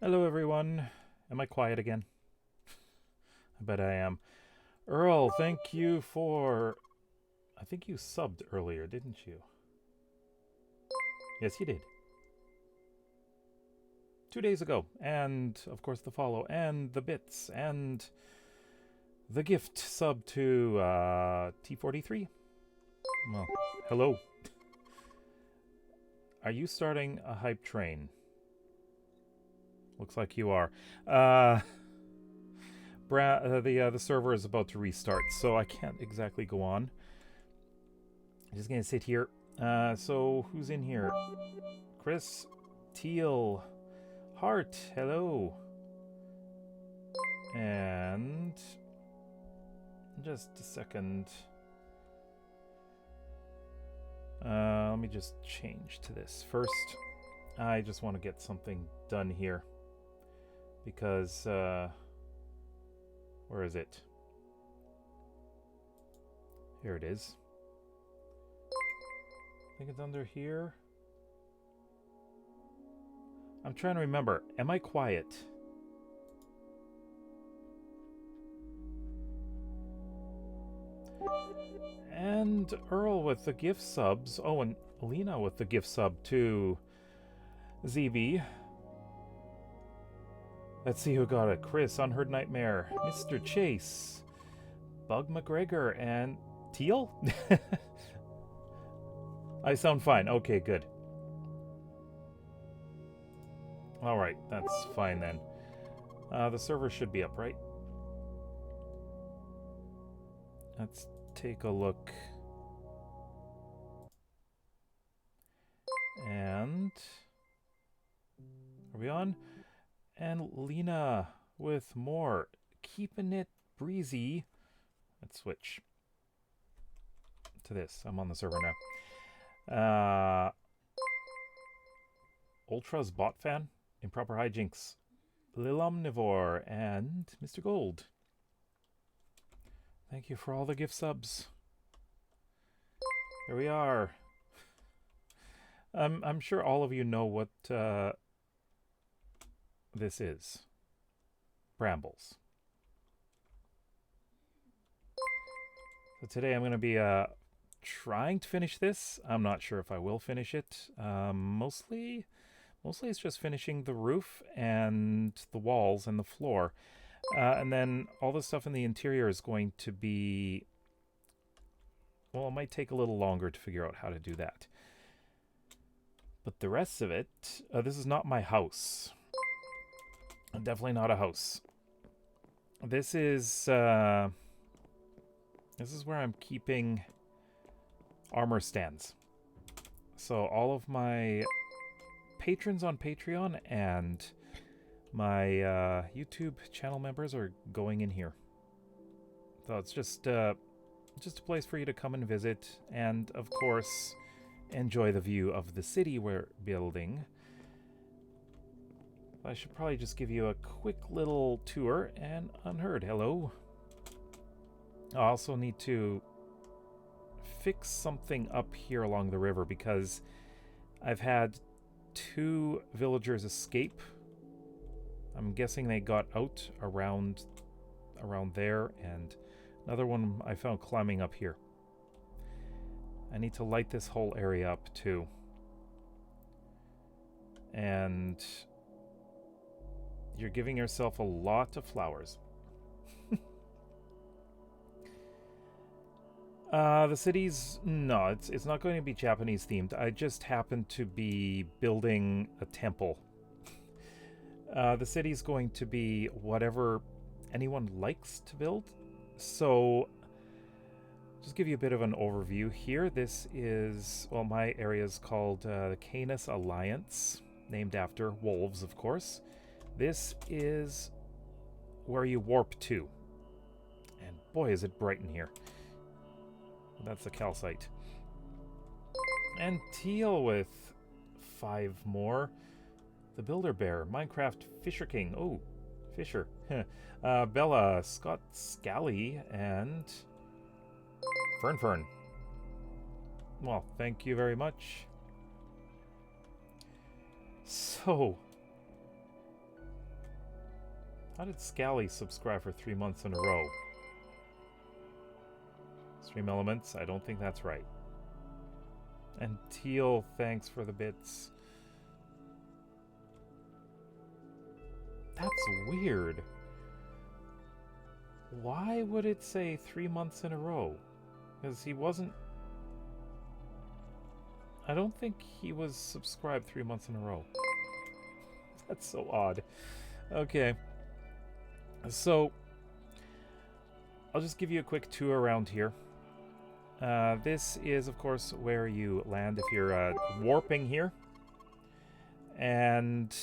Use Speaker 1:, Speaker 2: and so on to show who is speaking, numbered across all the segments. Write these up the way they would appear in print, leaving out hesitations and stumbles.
Speaker 1: Hello, everyone. Am I quiet again? I bet I am. Earl, thank you for... I think you subbed earlier, didn't you? Yes, you did. 2 days ago. And, of course, the follow, and the bits, and the gift sub to T43. Well, hello. Are you starting a hype train? Looks like you are. The server is about to restart, so I can't exactly go on. I'm just gonna sit here. So who's in here? Chris, Teal, Hart, hello, and just a second. Let me just change to this first. I just want to get something done here because where is it? Here it is. I think it's under here. I'm trying to remember. Am I quiet? And Earl with the gift subs. Oh, and Lena with the gift sub to ZB. Let's see who got it. Chris, Unheard Nightmare, Mr. Chase, Bug McGregor, and Teal? I sound fine. Okay, good. Alright, that's fine then. The server should be up, right? Let's take a look. And... are we on? And Lena with more. Keeping it breezy. Let's switch to this. I'm on the server now. Ultra's bot fan. Improper hijinks. Lil Omnivore and Mr. Gold. Thank you for all the gift subs. Here we are. I'm sure all of you know what this is. Brambles. So today I'm going to be trying to finish this. I'm not sure if I will finish it. Mostly it's just finishing the roof and the walls and the floor. And then all the stuff in the interior is going to be... well, it might take a little longer to figure out how to do that. But the rest of it... this is not my house. Definitely not a house. This is where I'm keeping armor stands. So all of my patrons on Patreon and my YouTube channel members are going in here. So it's just a place for you to come and visit, and of course enjoy the view of the city we're building. I should probably just give you a quick little tour. And Unheard, hello. I also need to fix something up here along the river because I've had 2 villagers escape. I'm guessing they got out around there, and another one I found climbing up here. I need to light this whole area up too. And you're giving yourself a lot of flowers. The city's... no, it's not going to be Japanese themed. I just happen to be building a temple. The city's going to be whatever anyone likes to build. So, just give you a bit of an overview here. This is... well, my area is called the Canis Alliance, named after wolves, of course. This is where you warp to. And boy, is it bright in here. That's the calcite. And Teal with 5 more. The Builder Bear, Minecraft Fisher King. Oh, Fisher. Bella, Scott Scally, and Fern. Well, thank you very much. So, How did Scally subscribe for 3 months in a row? Stream Elements? I don't think that's right. And Teal, thanks for the bits. That's weird. Why would it say 3 months in a row? Because he wasn't... I don't think he was subscribed 3 months in a row. That's so odd. Okay. So, I'll just give you a quick tour around here. This is, of course, where you land if you're warping here. And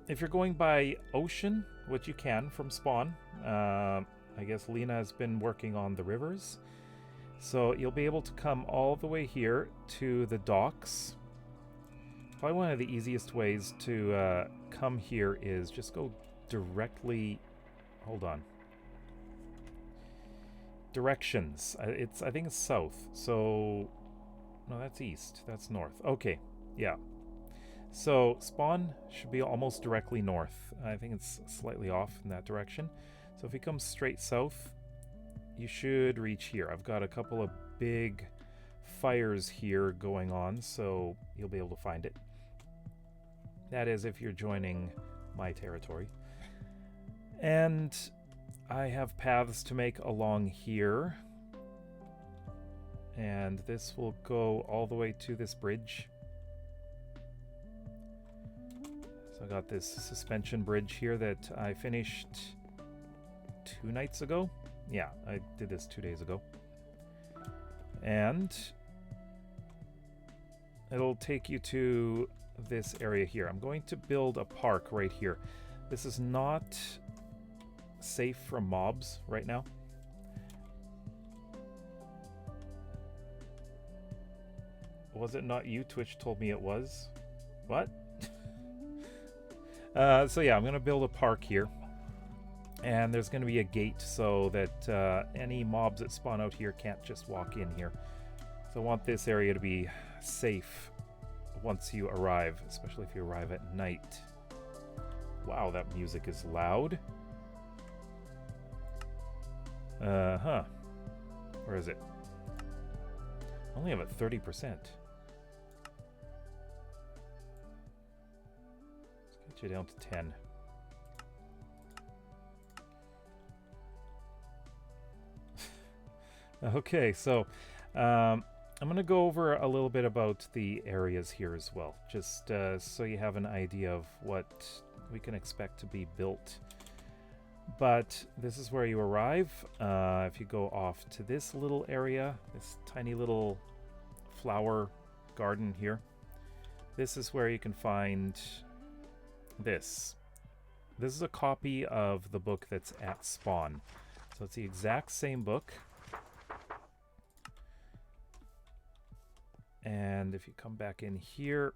Speaker 1: if you're going by ocean, which you can from spawn, I guess Lena has been working on the rivers. So you'll be able to come all the way here to the docks. Probably one of the easiest ways to come here is just go directly... Hold on. Directions. I think it's south. So... No, that's east. That's north. Okay. Yeah. So spawn should be almost directly north. I think it's slightly off in that direction. So if you come straight south, you should reach here. I've got a couple of big fires here going on, so you'll be able to find it. That is if you're joining my territory. And I have paths to make along here. And this will go all the way to this bridge. So I got this suspension bridge here that I finished 2 nights ago. Yeah, I did this 2 days ago. And it'll take you to this area here. I'm going to build a park right here. This is not safe from mobs right now. Was it not you? Twitch told me it was. What? So yeah, I'm going to build a park here. And there's going to be a gate so that any mobs that spawn out here can't just walk in here. So I want this area to be safe once you arrive, especially if you arrive at night. Wow, that music is loud. Where is it? I only have it 30%. Let's get you down to 10. Okay, so I'm going to go over a little bit about the areas here as well, just so you have an idea of what we can expect to be built. But this is where you arrive. If you go off to this little area, this tiny little flower garden here, this is where you can find this. This is a copy of the book that's at spawn. So it's the exact same book. And if you come back in here,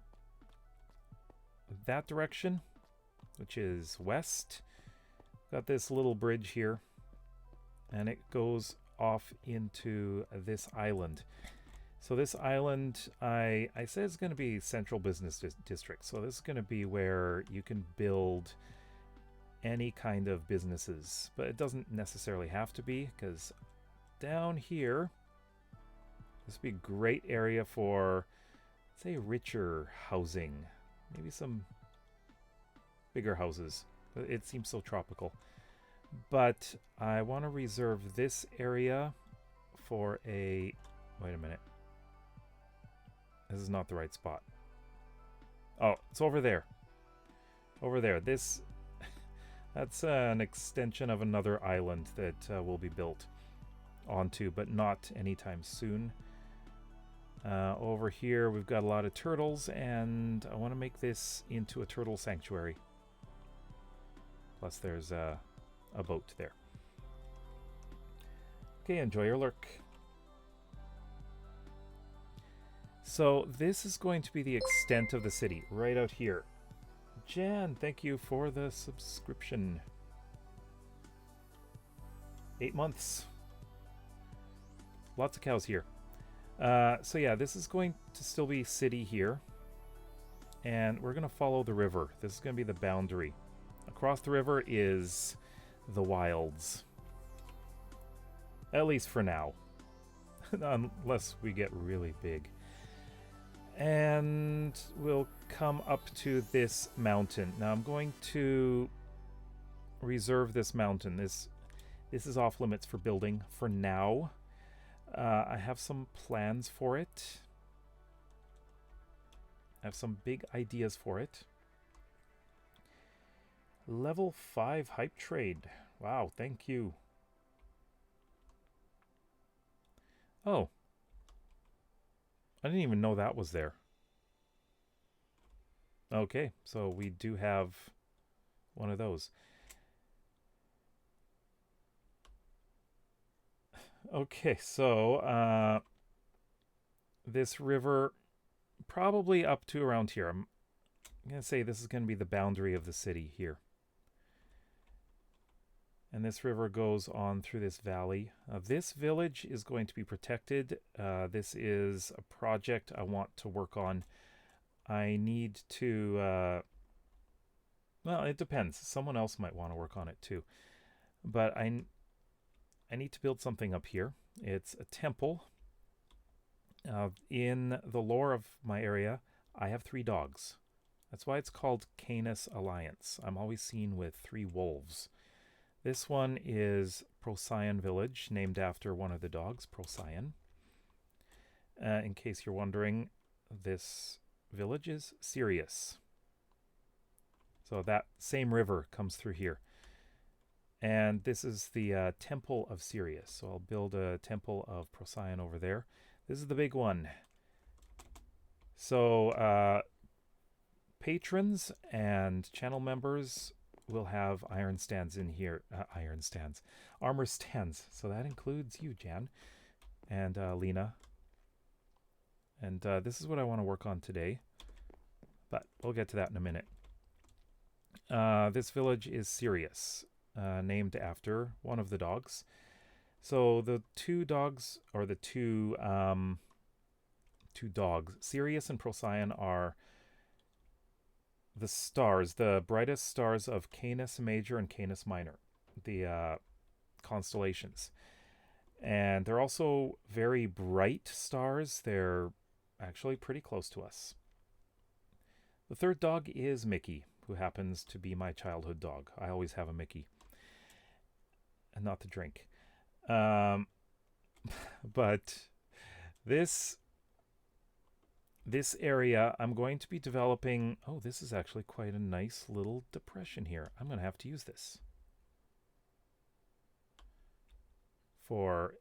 Speaker 1: that direction, which is west, got this little bridge here, and it goes off into this island. So this island, I said it's going to be central business district. So this is going to be where you can build any kind of businesses, but it doesn't necessarily have to be, because down here, this would be a great area for, say, richer housing. Maybe some bigger houses. It seems so tropical. But I want to reserve this area for a... Wait a minute. This is not the right spot. Oh, it's over there. Over there. This... That's an extension of another island that will be built onto, but not anytime soon. Over here we've got a lot of turtles, and I want to make this into a turtle sanctuary. Plus there's a boat there. Okay, enjoy your lurk. So this is going to be the extent of the city, right out here. Jan, thank you for the subscription. 8 months. Lots of cows here. So yeah, this is going to still be city here. And we're going to follow the river. This is going to be the boundary Across the river is the wilds. At least for now. Unless we get really big. And we'll come up to this mountain. Now I'm going to reserve this mountain. This is off limits for building for now. I have some plans for it. I have some big ideas for it. Level 5 hype trade. Wow, thank you. Oh. I didn't even know that was there. Okay, so we do have one of those. Okay, so this river probably up to around here. I'm going to say this is going to be the boundary of the city here. And this river goes on through this valley. This village is going to be protected. This is a project I want to work on. I need to... well, it depends. Someone else might want to work on it too. But I need to build something up here. It's a temple. In the lore of my area, I have 3 dogs. That's why it's called Canis Alliance. I'm always seen with 3 wolves. This one is Procyon Village, named after one of the dogs, Procyon. In case you're wondering, this village is Sirius. So that same river comes through here. And this is the Temple of Sirius. So I'll build a Temple of Procyon over there. This is the big one. So patrons and channel members will have iron stands in here. Armor stands. So that includes you, Jan, and Lena. And this is what I want to work on today. But we'll get to that in a minute. This village is Sirius, named after one of the dogs. So the 2 dogs, or the two dogs, Sirius and Procyon, are the stars, the brightest stars of Canis Major and Canis Minor, the constellations. And they're also very bright stars. They're actually pretty close to us. The 3rd dog is Mickey, who happens to be my childhood dog. I always have a Mickey. And not to drink. But this area, I'm going to be developing... Oh, this is actually quite a nice little depression here. I'm going to have to use this for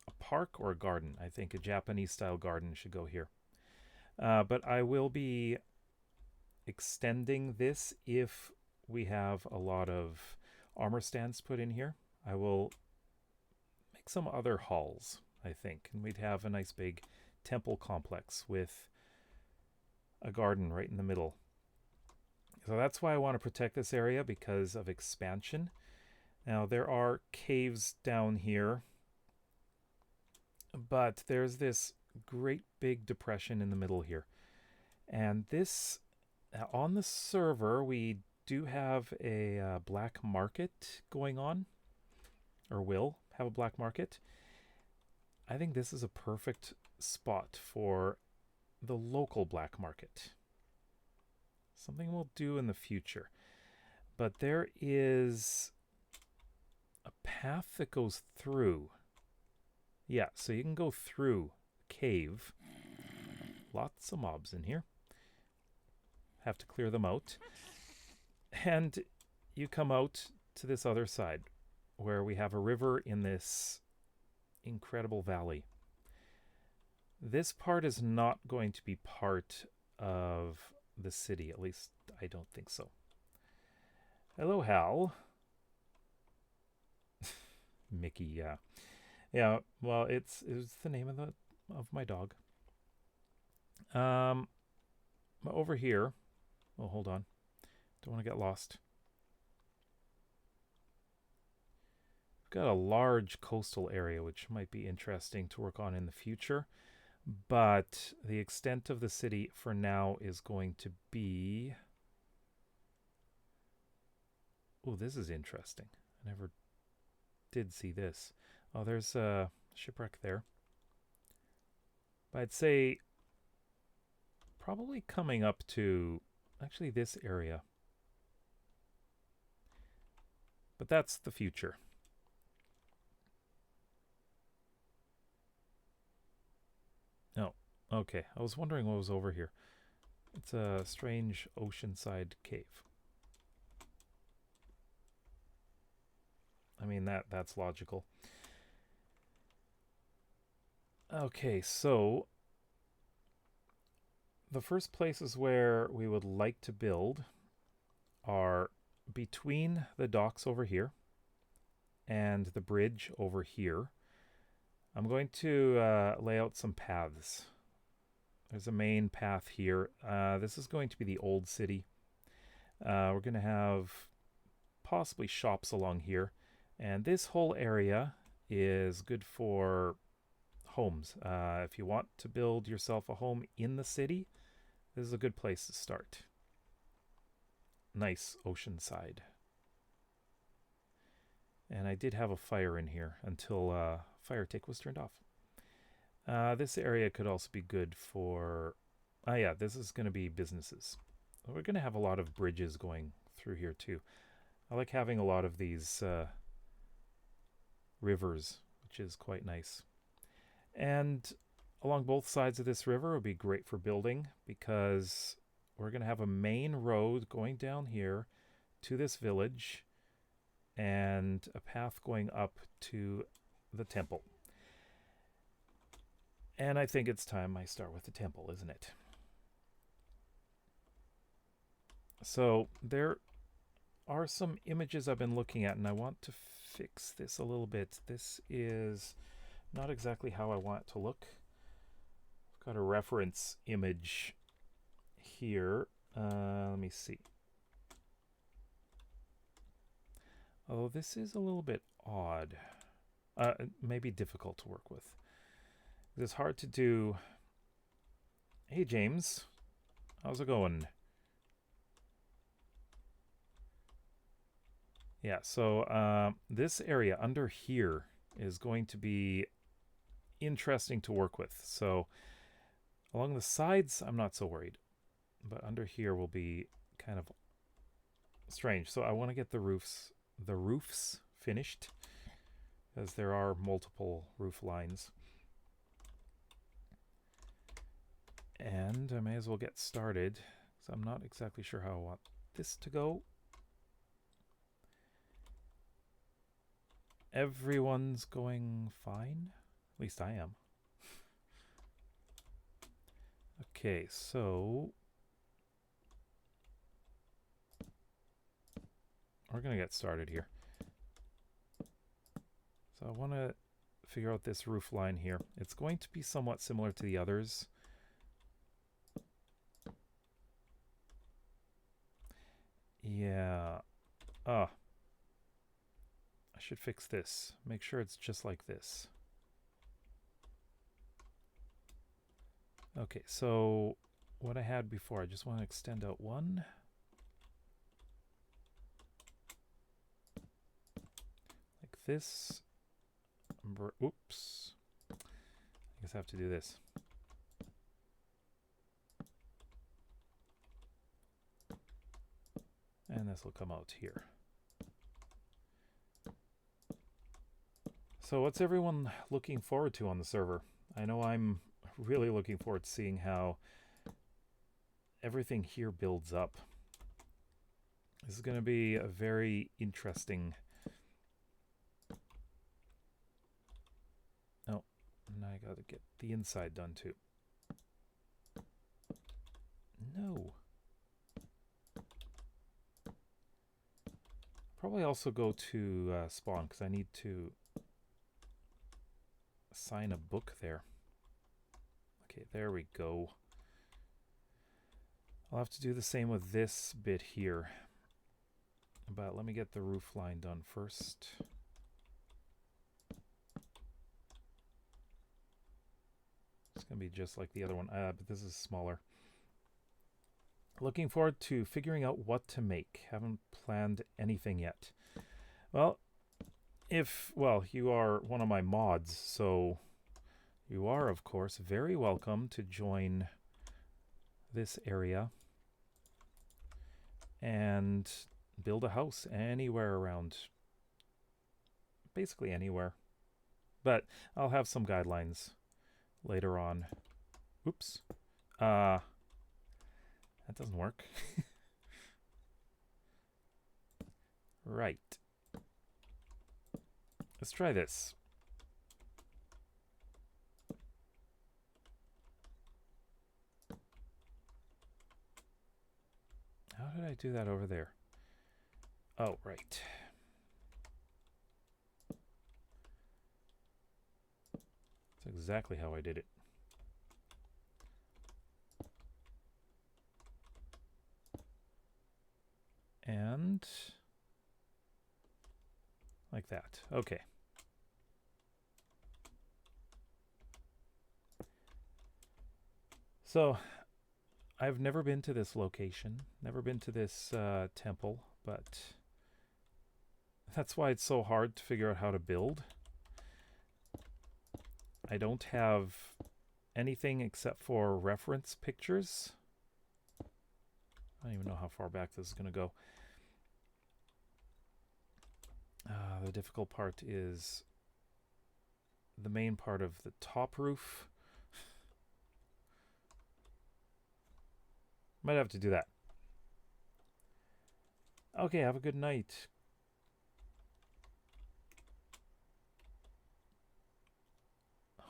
Speaker 1: a park or a garden. I think a Japanese-style garden should go here. But I will be extending this if we have a lot of armor stands put in here. I will make some other halls, I think. And we'd have a nice big temple complex with a garden right in the middle. So that's why I want to protect this area, because of expansion. Now there are caves down here, but there's this great big depression in the middle here. And this, on the server, we do have a black market going on, or will have a black market. I think this is a perfect spot for the local black market. Something we'll do in the future. But there is a path that goes through. Yeah, so you can go through a cave. Lots of mobs in here. Have to clear them out. And you come out to this other side where we have a river in this incredible valley. This part is not going to be part of the city. At least I don't think so. Hello, Hal. Mickey, yeah. Yeah, well, it's the name of my dog. Over here. Oh, hold on. Don't want to get lost. We've got a large coastal area, which might be interesting to work on in the future. But the extent of the city for now is going to be Oh, this is interesting. I never did see this. Oh, there's a shipwreck there. But I'd say probably coming up to actually this area. But that's the future. Oh, okay. I was wondering what was over here. It's a strange oceanside cave. I mean, that's logical. Okay, so the first places where we would like to build are between the docks over here and the bridge over here. I'm going to lay out some paths. There's a main path here. This is going to be the old city. We're going to have possibly shops along here. And this whole area is good for homes. If you want to build yourself a home in the city, this is a good place to start. Nice oceanside. And I did have a fire in here until fire tick was turned off. This area could also be good for... yeah, this is going to be businesses. We're going to have a lot of bridges going through here too. I like having a lot of these rivers, which is quite nice. And along both sides of this river would be great for building because we're going to have a main road going down here to this village and a path going up to the temple. And I think it's time I start with the temple, isn't it? So there are some images I've been looking at, and I want to fix this a little bit. This is not exactly how I want it to look. I've got a reference image here. Let me see. Oh, this is a little bit odd. Maybe difficult to work with. It's hard to do. Hey, James. How's it going? Yeah, so this area under here is going to be interesting to work with. So along the sides, I'm not so worried. But under here will be kind of strange. So I want to get the roofs finished because there are multiple roof lines. And I may as well get started because I'm not exactly sure how I want this to go. Everyone's going fine. At least I am. Okay, so we're going to get started here. So I want to figure out this roof line here. It's going to be somewhat similar to the others. Yeah. I should fix this. Make sure it's just like this. Okay, so what I had before, I just want to extend out one. Like this. Oops. I guess I have to do this. And this will come out here. So what's everyone looking forward to on the server? I know I'm really looking forward to seeing how everything here builds up. This is going to be a very interesting... Oh, now I got to get the inside done too. No. Probably also go to spawn because I need to assign a book there. Okay, there we go. I'll have to do the same with this bit here. But let me get the roof line done first. It's going to be just like the other one, but this is smaller. Looking forward to figuring out what to make. Haven't planned anything yet. Well, well, you are one of my mods, so you are, of course, very welcome to join this area and build a house anywhere around. Basically anywhere. But I'll have some guidelines later on. Oops. That doesn't work. Right. Let's try this. How did I do that over there? Oh, right. That's exactly how I did it. And like that. Okay. So I've never been to this location, never been to this temple, but that's why it's so hard to figure out how to build. I don't have anything except for reference pictures. I don't even know how far back this is going to go. The difficult part is the main part of the top roof. Might have to do that. Okay, have a good night.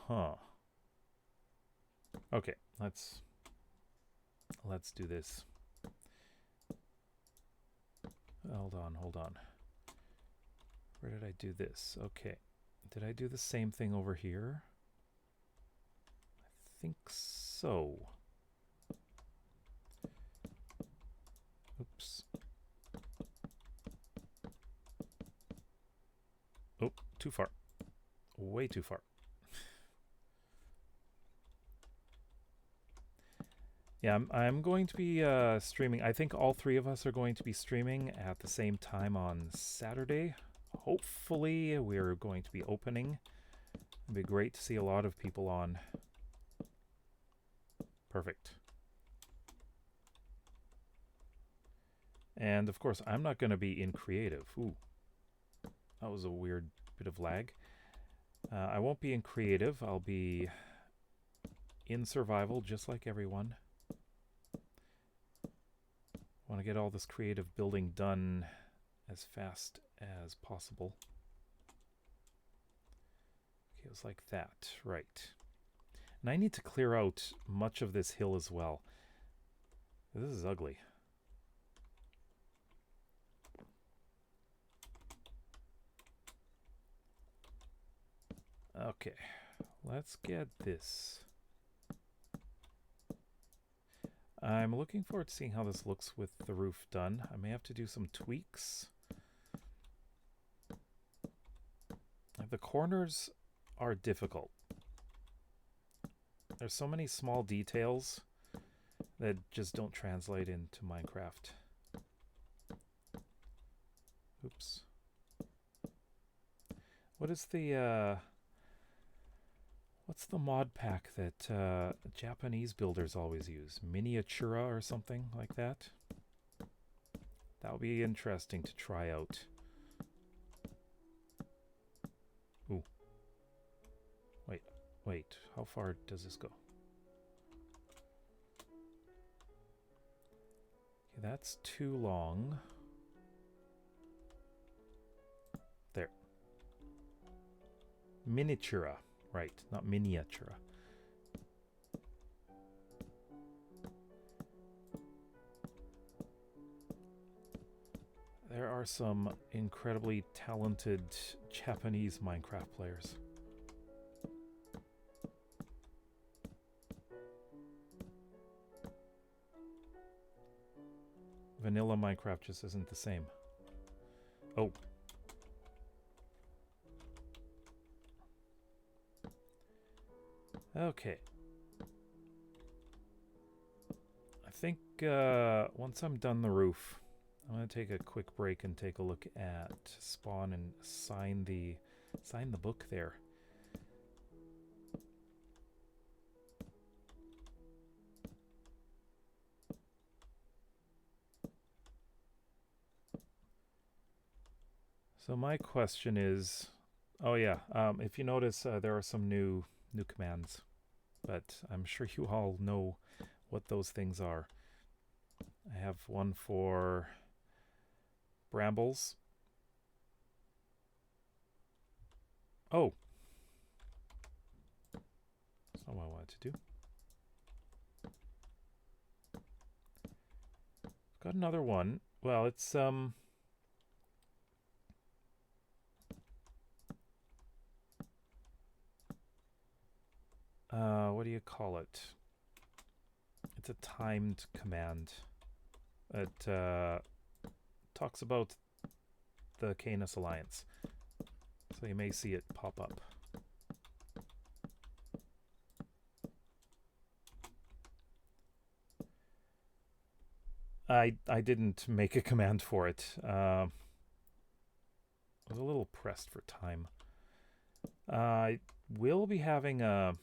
Speaker 1: Huh. Okay, let's do this. Hold on. Where did I do this? Okay. Did I do the same thing over here? I think so. Oops. Oh, too far. Way too far. Yeah, I'm going to be streaming. I think all three of us are going to be streaming at the same time on Saturday. Hopefully, we're going to be opening. It'd be great to see a lot of people on. Perfect. And of course, I'm not going to be in creative. Ooh, that was a weird bit of lag. I won't be in creative. I'll be in survival, just like everyone. Want to get all this creative building done as fast as possible. Okay, it was like that, right. And I need to clear out much of this hill as well. This is ugly. Okay, let's get this. I'm looking forward to seeing how this looks with the roof done. I may have to do some tweaks. The corners are difficult. There's so many small details that just don't translate into Minecraft. Oops. What is the what's the mod pack that Japanese builders always use? Miniatura or something like that? That would be interesting to try out. Ooh. Wait, how far does this go? Okay, that's too long. There. Miniatura. Right, not miniatura. There are some incredibly talented Japanese Minecraft players. Vanilla Minecraft just isn't the same. Oh. Okay. I think once I'm done the roof, I'm going to take a quick break and take a look at spawn and sign the book there. So my question is, oh yeah, if you notice, there are some new commands, but I'm sure you all know what those things are. I have one for Brambles. Oh, that's not what I wanted to do. Got another one. Well, it's what do you call it? It's a timed command. It talks about the Canis Alliance. So you may see it pop up. I didn't make a command for it. I was a little pressed for time. I will be having a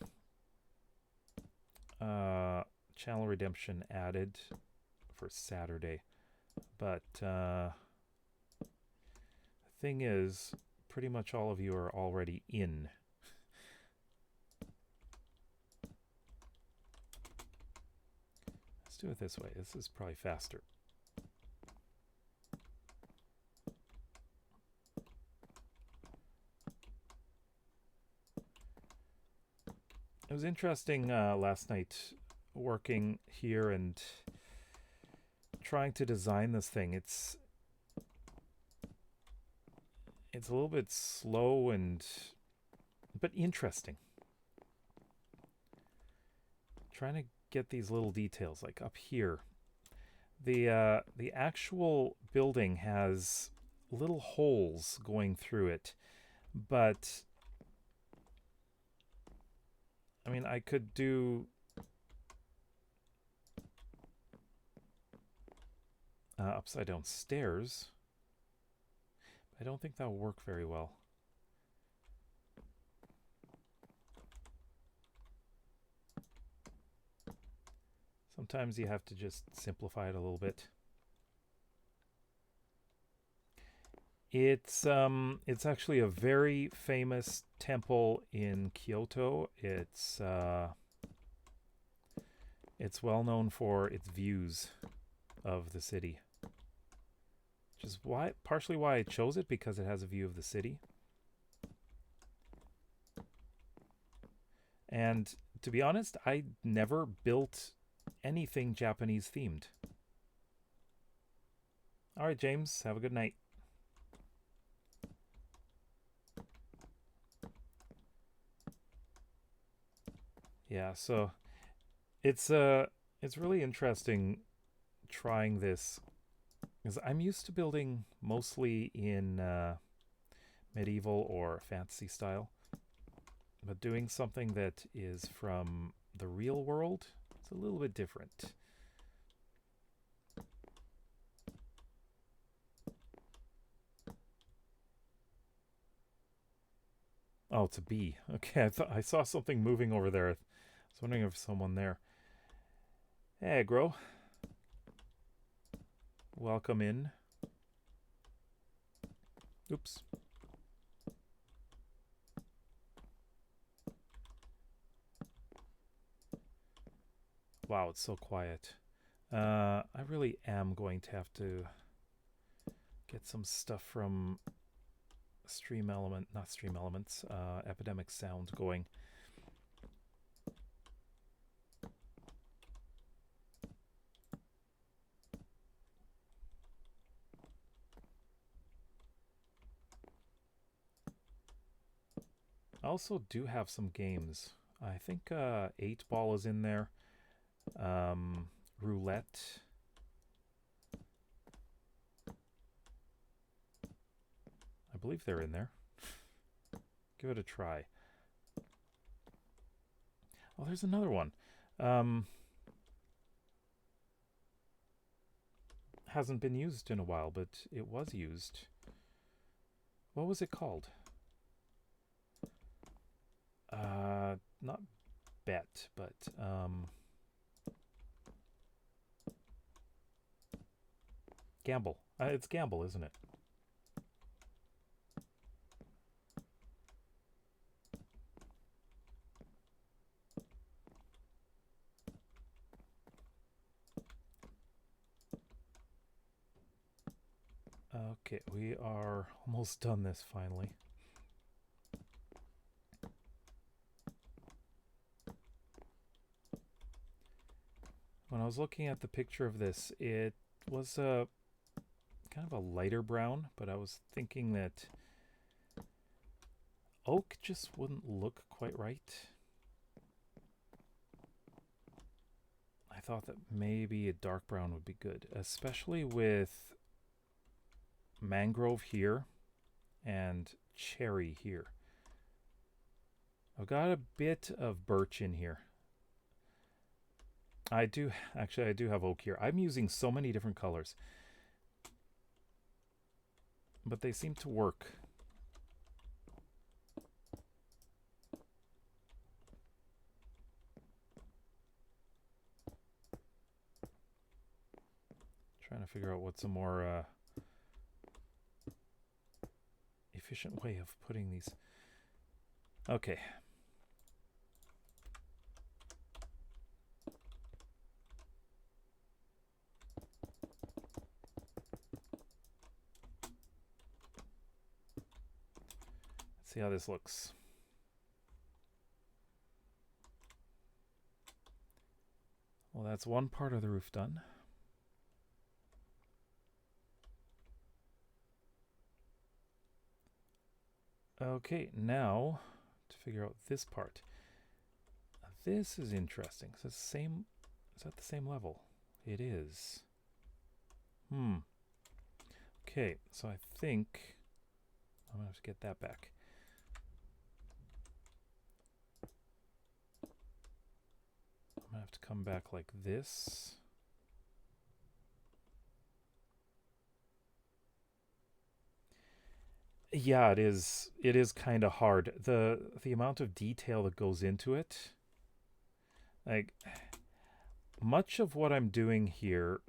Speaker 1: channel redemption added for Saturday, but the thing is, pretty much all of you are already in. Let's do it this way. This is probably faster. It was interesting last night working here and trying to design this thing. It's a little bit slow but interesting. Trying to get these little details, like up here. The actual building has little holes going through it, but I mean, I could do upside down stairs. I don't think that will work very well. Sometimes you have to just simplify it a little bit. It's actually a very famous temple in Kyoto. It's well known for its views of the city, which is partially why I chose it, because it has a view of the city. And to be honest, I never built anything Japanese themed. All right, James, have a good night. Yeah, so it's really interesting trying this, because I'm used to building mostly in medieval or fantasy style, but doing something that is from the real world, it's a little bit different. Oh, it's a bee. Okay, I saw something moving over there. I was wondering if someone there. Hey, Agro. Welcome in. Oops. Wow, it's so quiet. I really am going to have to get some stuff from Epidemic Sound going. I also do have some games. I think 8-Ball is in there. Roulette. I believe they're in there. Give it a try. Oh, there's another one. hasn't been used in a while, but it was used. What was it called? Not bet, but gamble. It's gamble, isn't it? Okay, we are almost done this finally. When I was looking at the picture of this, it was a kind of a lighter brown, but I was thinking that oak just wouldn't look quite right. I thought that maybe a dark brown would be good, especially with mangrove here and cherry here. I've got a bit of birch in here. I do have oak here. I'm using so many different colors, but they seem to work. Trying to figure out what's a more efficient way of putting these. Okay. Let's see how this looks. Well, that's one part of the roof done. Okay, now to figure out this part. This is interesting. So it's same. Is that the same level? It is. Okay, so I think I'm gonna have to get that back. I'm gonna have to come back like this. Yeah, it is. It is kind of hard. The amount of detail that goes into it. Like, much of what I'm doing here,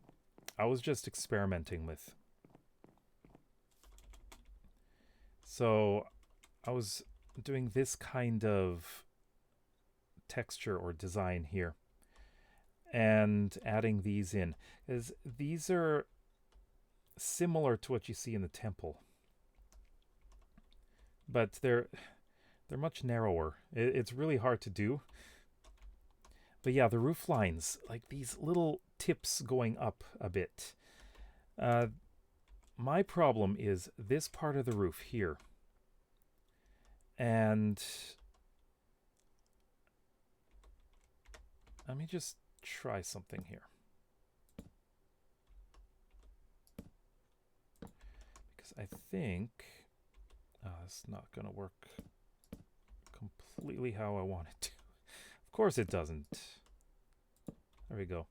Speaker 1: I was just experimenting with. So, I was doing this kind of texture or design here and adding these in, as these are similar to what you see in the temple, but they're much narrower. It's really hard to do. But yeah, the roof lines, like these little tips going up a bit. My problem is this part of the roof here. And let me just try something here. Because I think it's not going to work completely how I want it to. Of course it doesn't. There we go.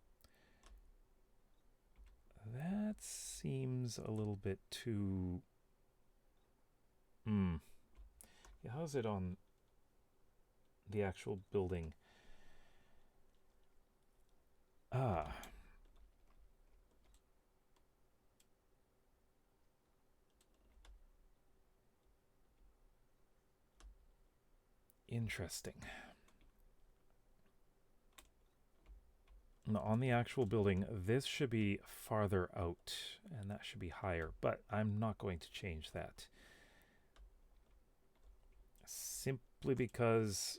Speaker 1: That seems a little bit too... Yeah, how's it on the actual building? Interesting. Now, on the actual building, this should be farther out, and that should be higher, but I'm not going to change that. Simply because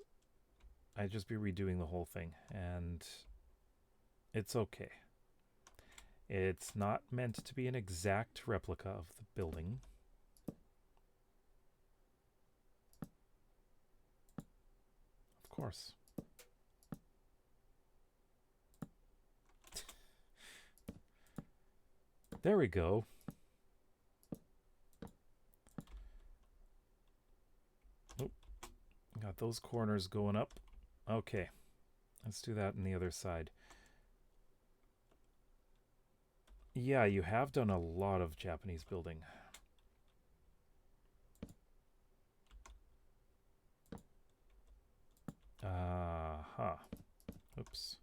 Speaker 1: I'd just be redoing the whole thing, and it's okay. It's not meant to be an exact replica of the building. Of course. There we go. Oh, got those corners going up. Okay, let's do that on the other side. Yeah, you have done a lot of Japanese building. Huh. Oops.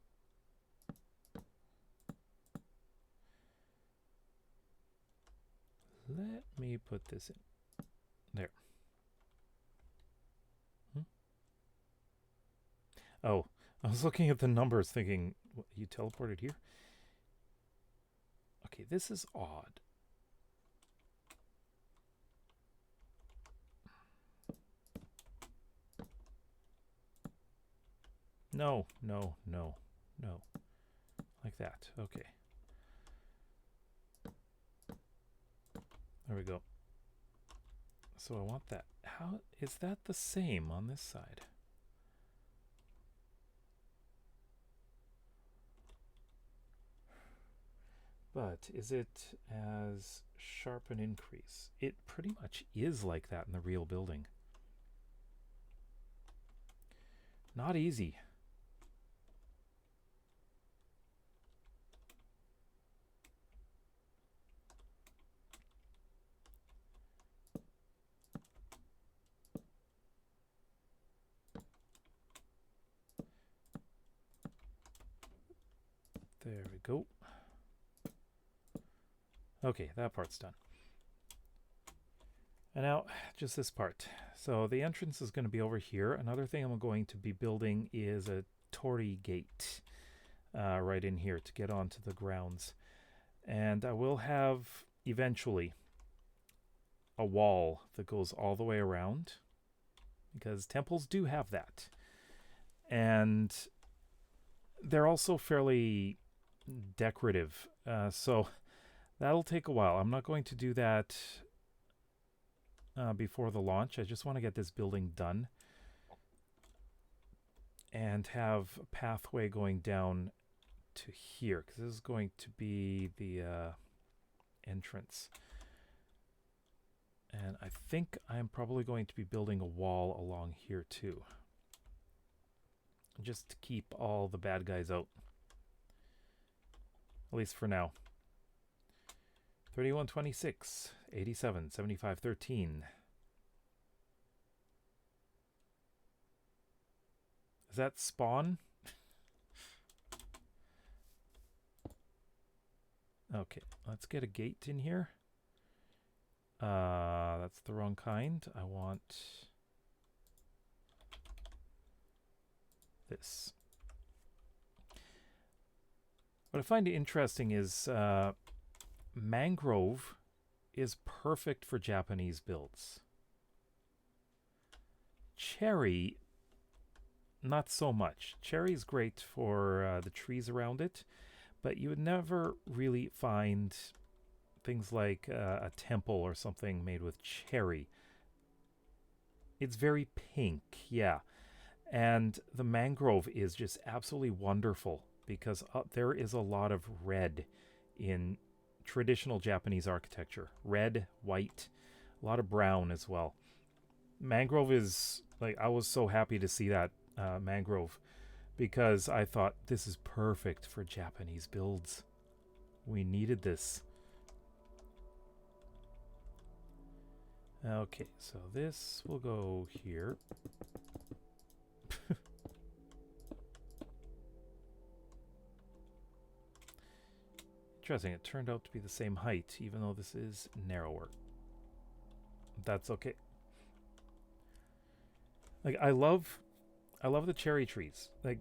Speaker 1: Let me put this in. There. Oh, I was looking at the numbers thinking, what, you teleported here? Okay, this is odd. No, no, no, no. Like that. Okay. There we go. So I want that. How is that the same on this side? But is it as sharp an increase? It pretty much is like that in the real building. Not easy. There we go. Okay, that part's done. And now, just this part. So the entrance is going to be over here. Another thing I'm going to be building is a torii gate right in here to get onto the grounds. And I will have, eventually, a wall that goes all the way around, because temples do have that. And they're also fairly decorative. So that'll take a while. I'm not going to do that before the launch. I just want to get this building done and have a pathway going down to here, because this is going to be the entrance. And I think I'm probably going to be building a wall along here too, just to keep all the bad guys out, at least for now. 3126, 87, 75, 13. Is that spawn? Okay, let's get a gate in here. That's the wrong kind. I want this. What I find interesting is mangrove is perfect for Japanese builds. Cherry, not so much. Cherry is great for the trees around it, but you would never really find things like a temple or something made with cherry. It's very pink, yeah. And the mangrove is just absolutely wonderful because there is a lot of red in traditional Japanese architecture. Red, white, a lot of brown as well. Mangrove is, like, I was so happy to see that mangrove, because I thought this is perfect for Japanese builds. We needed this. Okay, so this will go here. Interesting, it turned out to be the same height, even though this is narrower. That's okay. Like, I love the cherry trees. Like,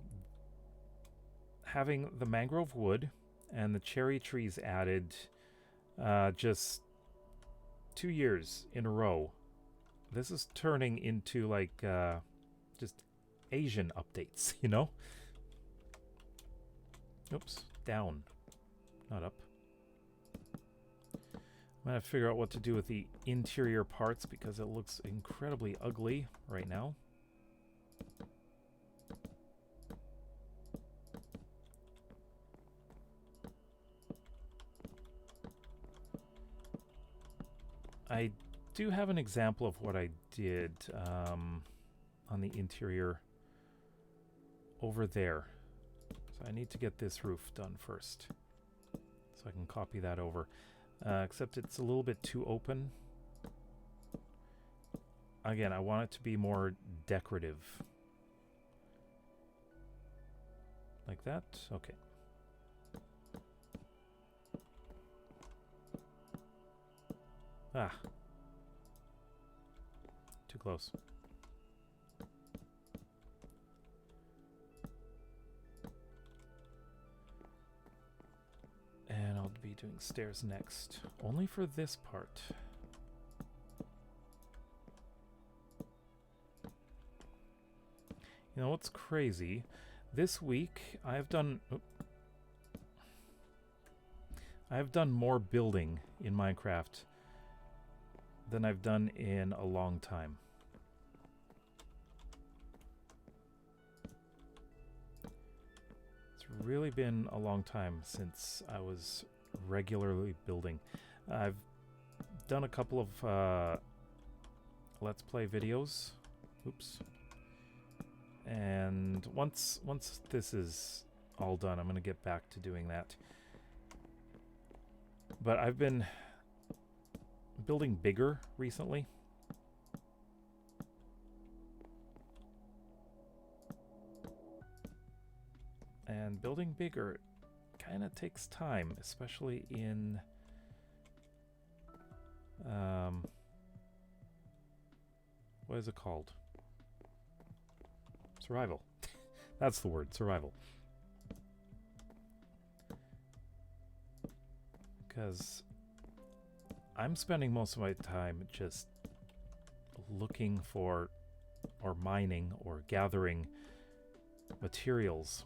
Speaker 1: having the mangrove wood and the cherry trees added just 2 years in a row. This is turning into like just Asian updates, you know? Oops, down, not up. I'm gonna have to figure out what to do with the interior parts because it looks incredibly ugly right now. I do have an example of what I did on the interior over there. So I need to get this roof done first. So I can copy that over. Except it's a little bit too open. Again, I want it to be more decorative. Like that? Okay. Ah. Too close. And I'll be doing stairs next. Only for this part. You know what's crazy? This week I've done more building in Minecraft than I've done in a long time. It's really been a long time since I was regularly building. I've done a couple of Let's Play videos. Oops. And once this is all done, I'm going to get back to doing that. But I've been building bigger recently. And building bigger kind of takes time, especially in what is it called? Survival. That's the word, survival. Because I'm spending most of my time just looking for, or mining, or gathering materials.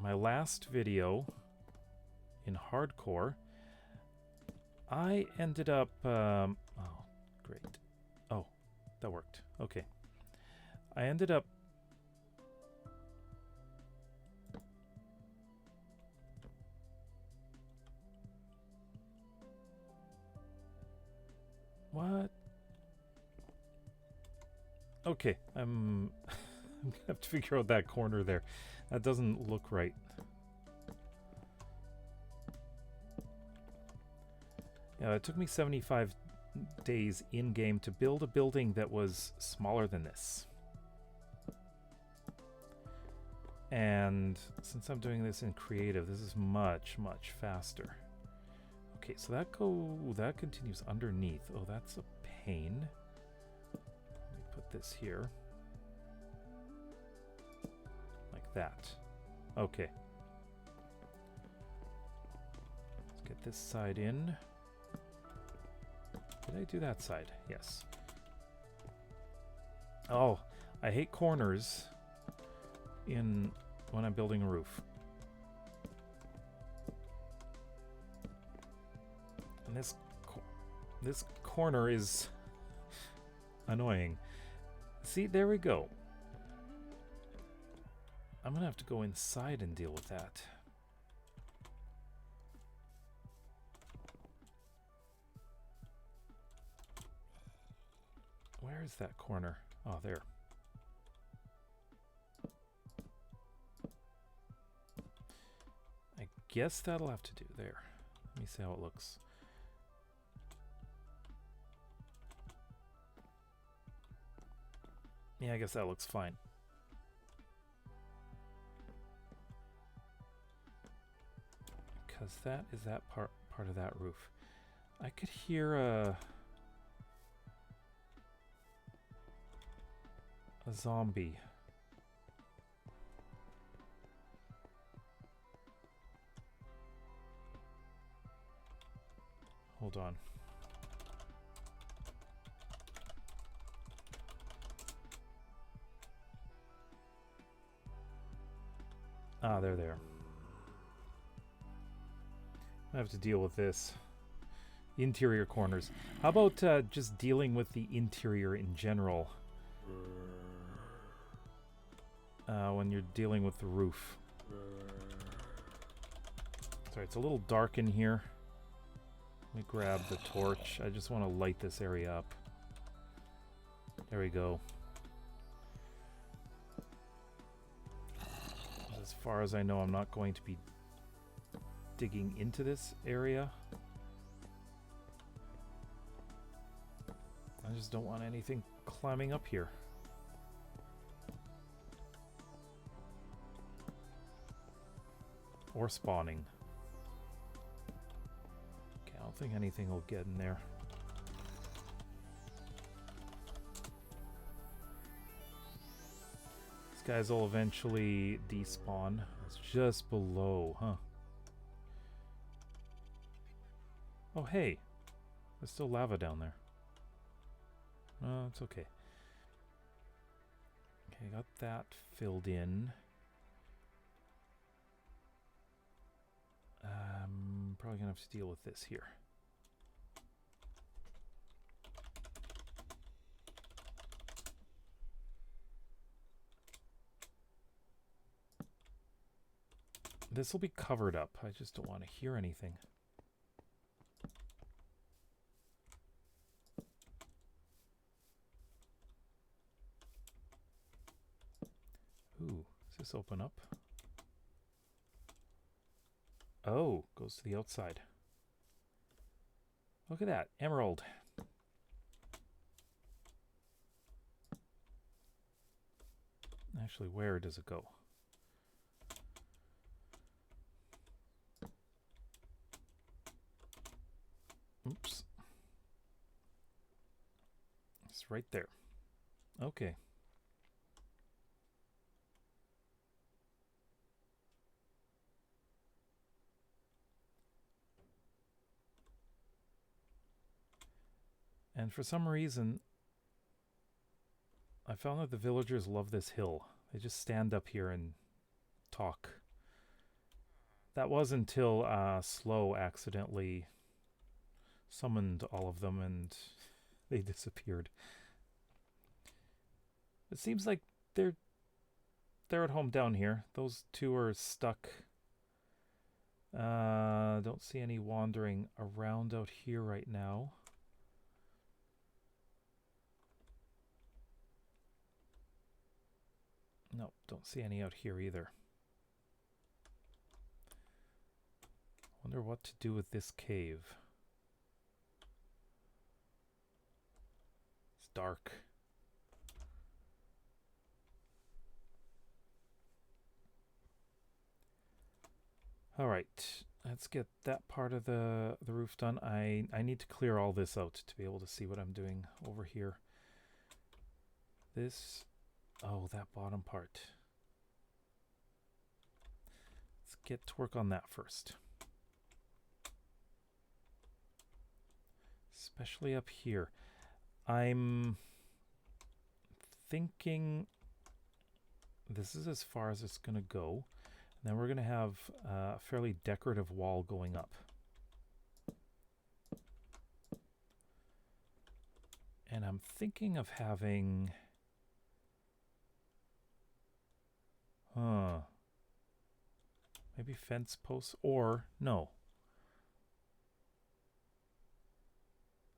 Speaker 1: My last video in hardcore, I ended up... oh, great. Oh, that worked. Okay. I ended up what? Okay, I'm gonna have to figure out that corner there. That doesn't look right. Yeah, it took me 75 days in-game to build a building that was smaller than this. And since I'm doing this in creative, this is much, much faster. Okay, so that continues underneath. Oh, that's a pain. Let me put this here. Like that. Okay. Let's get this side in. Did I do that side? Yes. Oh, I hate corners when I'm building a roof. And this corner is annoying. See, there we go. I'm gonna have to go inside and deal with that. Where is that corner? Oh, there. I guess that'll have to do there. Let me see how it looks. Yeah, I guess that looks fine. Because that is that part of that roof. I could hear a zombie. Hold on. Ah, they're there. I have to deal with this. Interior corners. How about just dealing with the interior in general? When you're dealing with the roof. Sorry, it's a little dark in here. Let me grab the torch. I just want to light this area up. There we go. As far as I know, I'm not going to be digging into this area. I just don't want anything climbing up here. Or spawning. Okay, I don't think anything will get in there. These guys will eventually despawn. It's just below, huh? Oh, hey. There's still lava down there. Oh, it's okay. Okay, got that filled in. Probably gonna have to deal with this here. This will be covered up. I just don't want to hear anything. Ooh, does this open up? Oh, goes to the outside. Look at that, emerald. Actually, where does it go? Oops. It's right there. Okay. And for some reason, I found that the villagers love this hill. They just stand up here and talk. That was until Slow accidentally summoned all of them and they disappeared. It seems like they're at home down here. Those two are stuck. Don't see any wandering around out here right now. Nope, don't see any out here either. Wonder what to do with this cave. It's dark. All right, let's get that part of the roof done. I need to clear all this out to be able to see what I'm doing over here. This, oh, that bottom part. Let's get to work on that first. Especially up here. I'm thinking this is as far as it's going to go. And then we're going to have a fairly decorative wall going up. And I'm thinking of having... maybe fence posts, or no.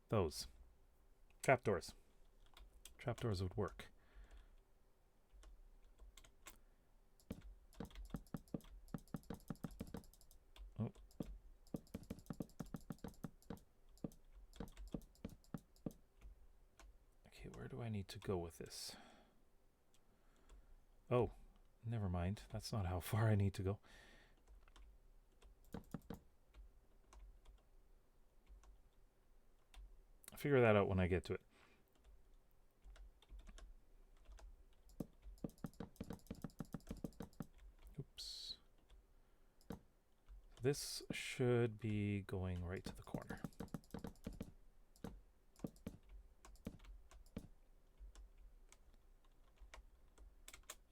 Speaker 1: Those. Trapdoors. Trapdoors would work. Oh. Okay, where do I need to go with this? Oh, never mind. That's not how far I need to go. I'll figure that out when I get to it. Oops. This should be going right to the corner.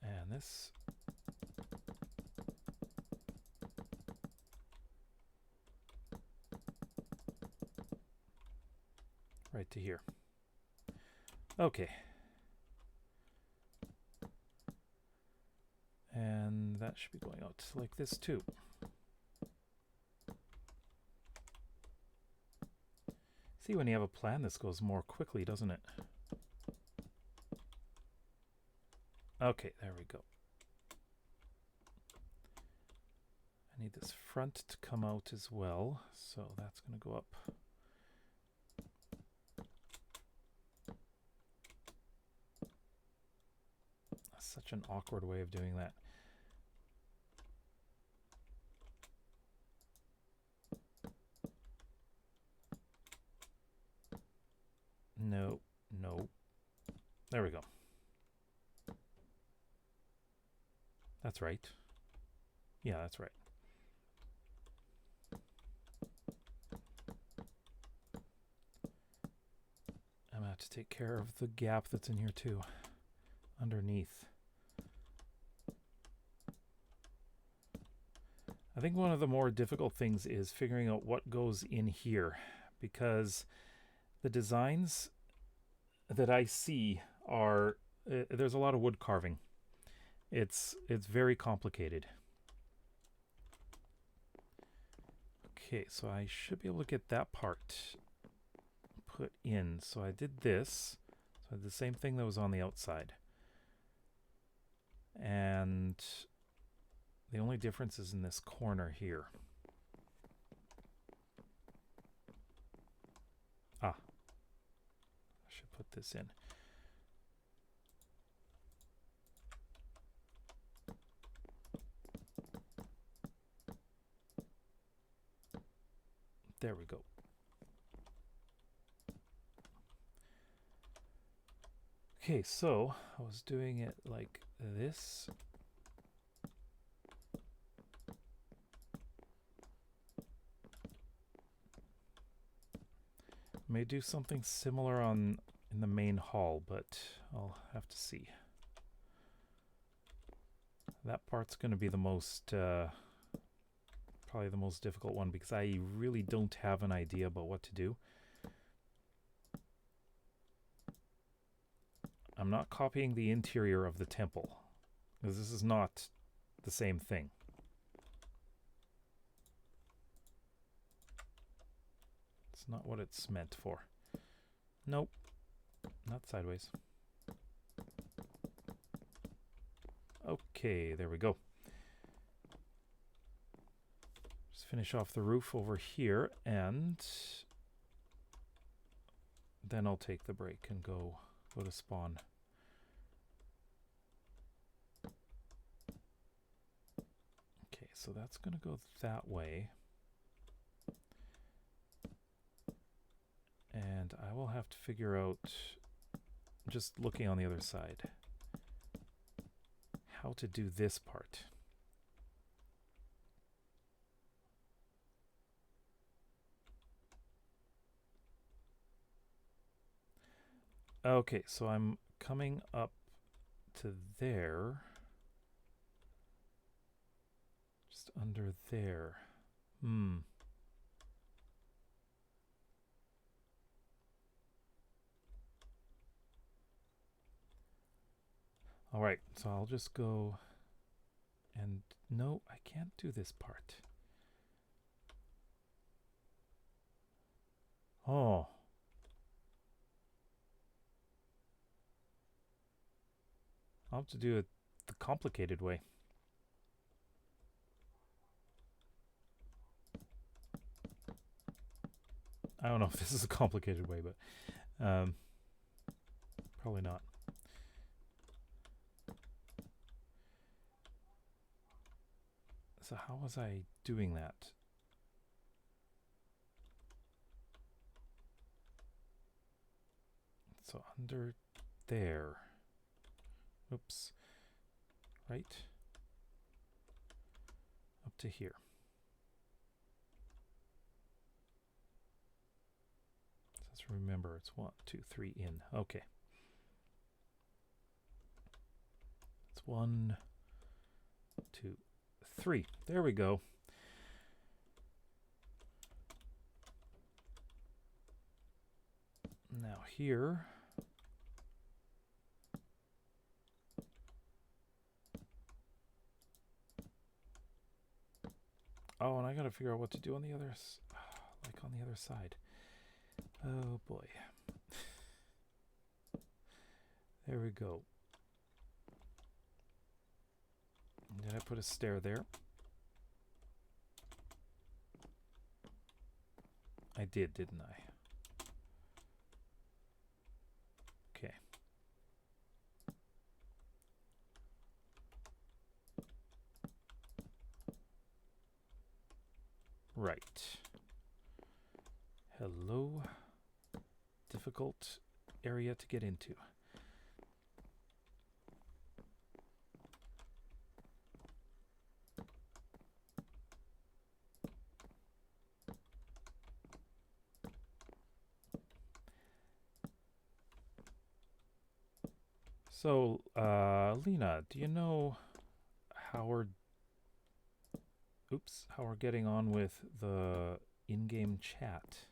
Speaker 1: And this right to here. Okay. And that should be going out like this too. See, when you have a plan, this goes more quickly, doesn't it? Okay, there we go. I need this front to come out as well, so that's going to go up. That's such an awkward way of doing that. No, no. There we go. That's right. Yeah, that's right. I'm going to have to take care of the gap that's in here too, underneath. I think one of the more difficult things is figuring out what goes in here, because the designs that I see are, there's a lot of wood carving. It's very complicated. Okay, so I should be able to get that part put in. So I did this. So I did the same thing that was on the outside. And the only difference is in this corner here. Ah, I should put this in. There we go. Okay, so I was doing it like this. May do something similar in the main hall, but I'll have to see. That part's going to be the most probably the most difficult one, because I really don't have an idea about what to do. I'm not copying the interior of the temple, because this is not the same thing. It's not what it's meant for. Nope, not sideways. Okay, there we go. Just finish off the roof over here, and then I'll take the break and go to spawn. Okay, so that's going to go that way. And I will have to figure out, just looking on the other side, how to do this part. Okay, so I'm coming up to there. Just under there. All right, so I'll just go and no, I can't do this part. Oh. I'll have to do it the complicated way. I don't know if this is a complicated way, but probably not. So how was I doing that? So under there. Oops. Right. Up to here. Let's remember it's 1, 2, 3 in. Okay. It's 1, 2, 3. There we go. Now here. Oh, and I gotta figure out what to do on the other, like on the other side. Oh boy. There we go. Did I put a stair there? I did, didn't I? Okay. Right. Hello. Difficult area to get into. So, Lena, do you know how we're getting on with the in-game chat?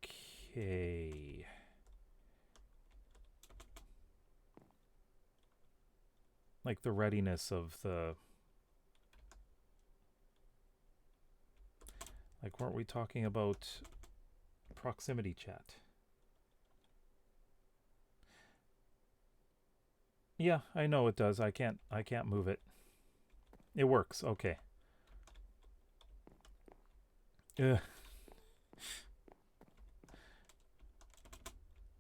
Speaker 1: Okay. Like the readiness of the... Like, weren't we talking about proximity chat? Yeah, I know it does. I can't move it. It works. Okay. Ugh.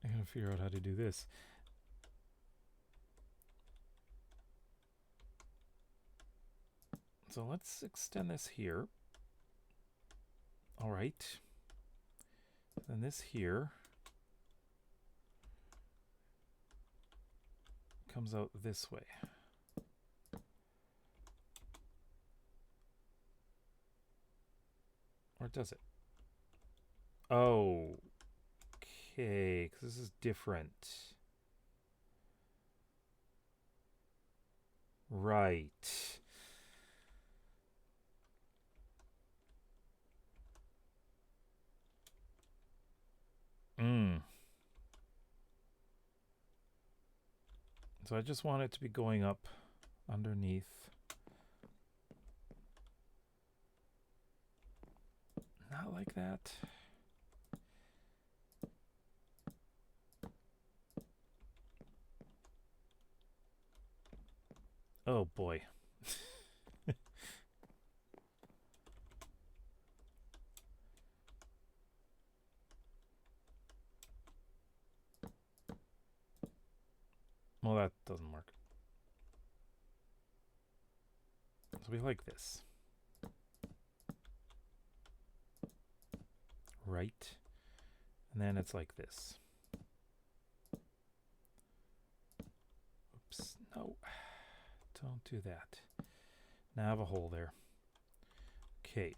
Speaker 1: I gotta figure out how to do this. So let's extend this here. All right. Then this here comes out this way. Or does it? Oh, okay, because this is different. Right. So I just want it to be going up underneath. Not like that. Oh boy. Well, that doesn't work. So we like this. Right. And then it's like this. Oops. No. Don't do that. Now I have a hole there. Okay.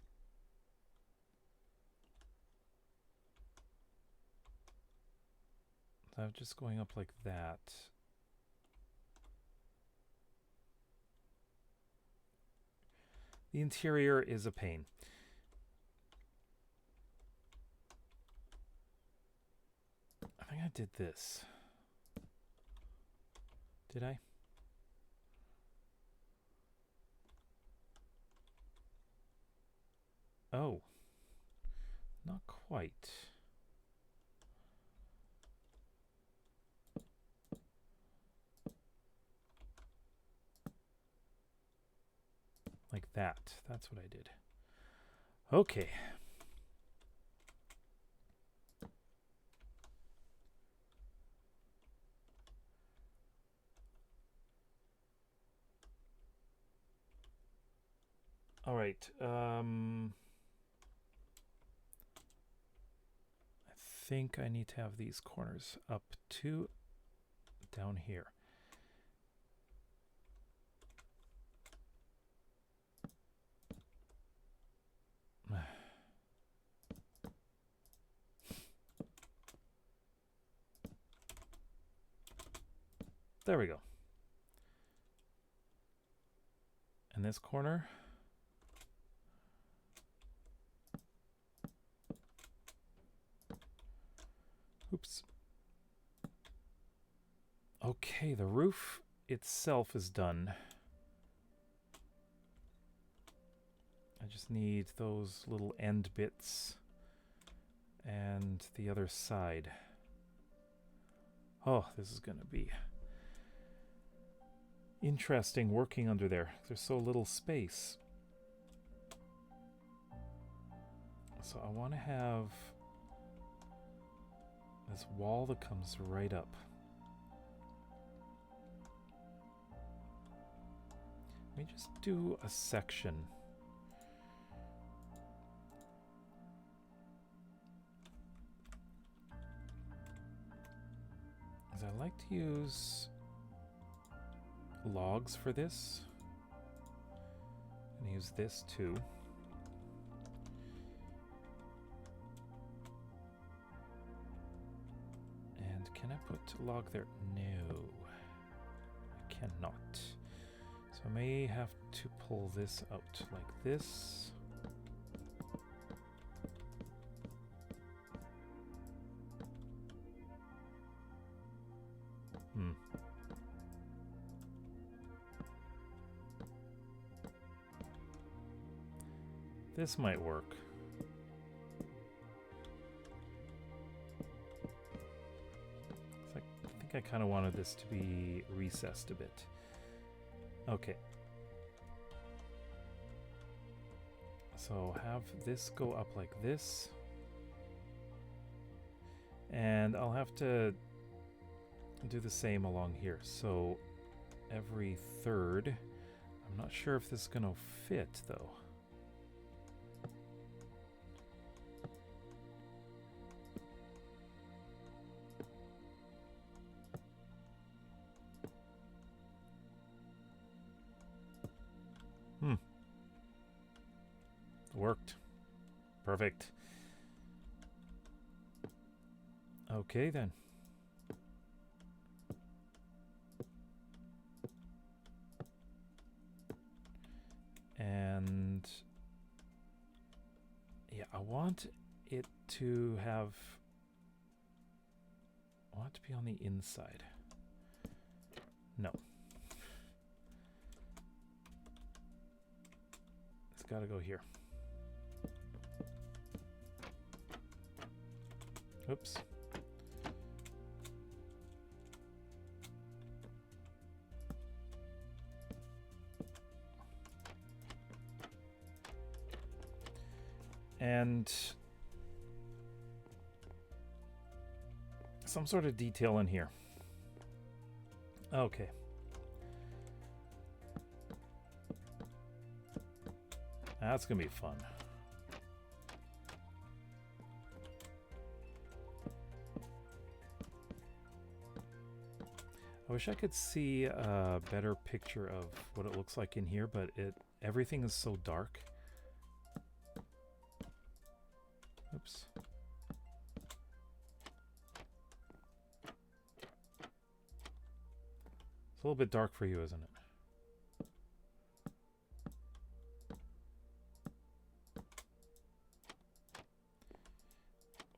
Speaker 1: So I'm just going up like that. The interior is a pain. I think I did this. Did I? Oh. Not quite. Like that. That's what I did. Okay. All right. I think I need to have these corners up to down here. There we go. And this corner. Oops. Okay, the roof itself is done. I just need those little end bits and the other side. Oh, this is going to be... interesting working under there. There's so little space. So I want to have this wall that comes right up. Let me just do a section. Because I like to use logs for this. And use this too. And can I put a log there? No. I cannot. So I may have to pull this out like this. This might work. I think I kind of wanted this to be recessed a bit. Okay. So have this go up like this. And I'll have to do the same along here. So every third. I'm not sure if this is going to fit though. Worked. Perfect. Okay then. And yeah, I want it to have, I want it to be on the inside. No. It's got to go here. Oops. And some sort of detail in here. Okay. That's gonna be fun. I wish I could see a better picture of what it looks like in here, but everything is so dark. Oops. It's a little bit dark for you, isn't it?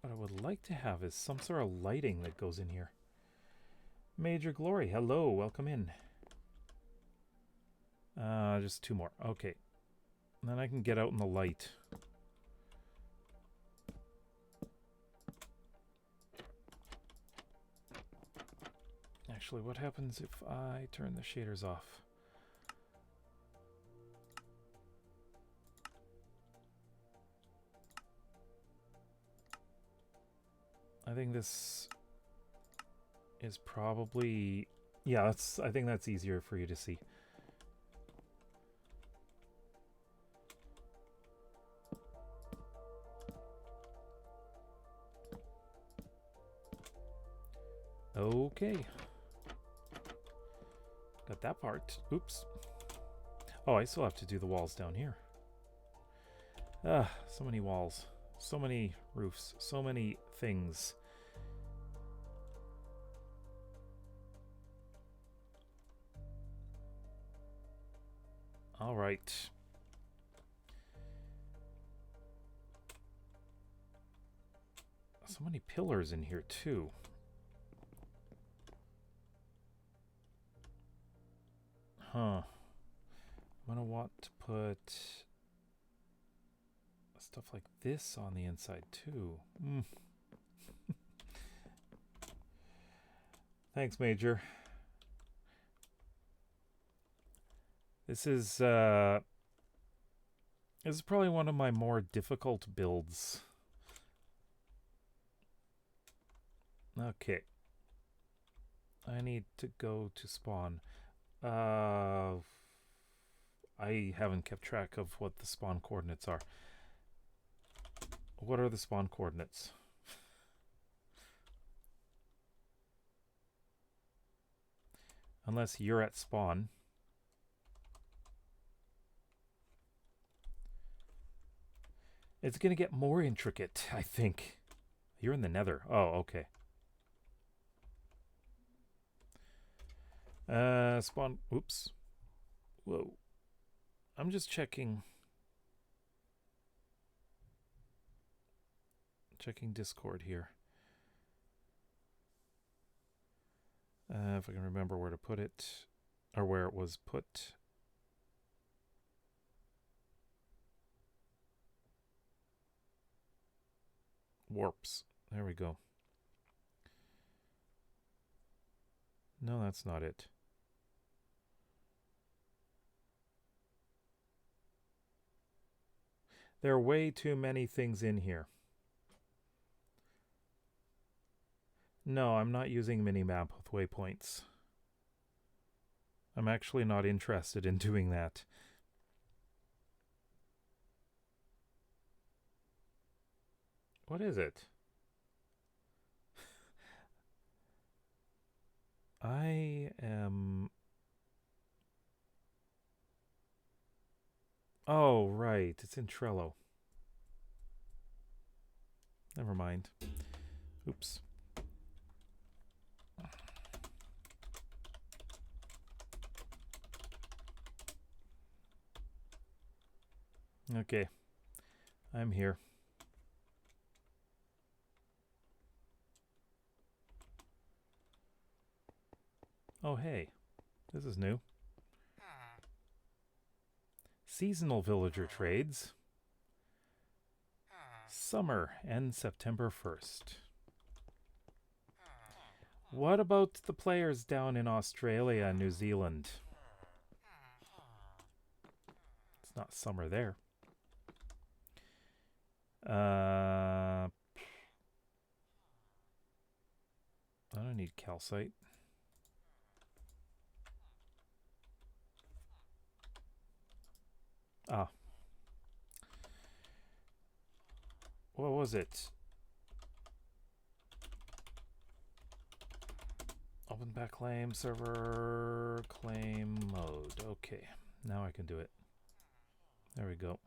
Speaker 1: What I would like to have is some sort of lighting that goes in here. Major Glory, hello, welcome in. Just two more. Okay. And then I can get out in the light. Actually, what happens if I turn the shaders off? I think this is probably, yeah, I think that's easier for you to see. Okay. Got that part. Oops. Oh, I still have to do the walls down here. So many walls. So many roofs. So many things. All right. So many pillars in here too. Huh. I'm gonna want to put stuff like this on the inside too. Thanks, Major. This is probably one of my more difficult builds. Okay. I need to go to spawn. I haven't kept track of what the spawn coordinates are. What are the spawn coordinates? Unless you're at spawn. It's going to get more intricate, I think. You're in the nether. Oh, okay. Spawn. Oops. Whoa. I'm just checking. Checking Discord here. If I can remember where to put it, or where it was put. Warps. There we go. No, that's not it. There are way too many things in here. No, I'm not using minimap with waypoints. I'm actually not interested in doing that. What is it? I am... Oh, right. It's in Trello. Never mind. Oops. Okay. I'm here. Oh, hey. This is new. Seasonal villager trades. Summer and September 1st. What about the players down in Australia and New Zealand? It's not summer there. I don't need calcite. Ah. What was it? Open back claim server claim mode. Okay, now I can do it. There we go.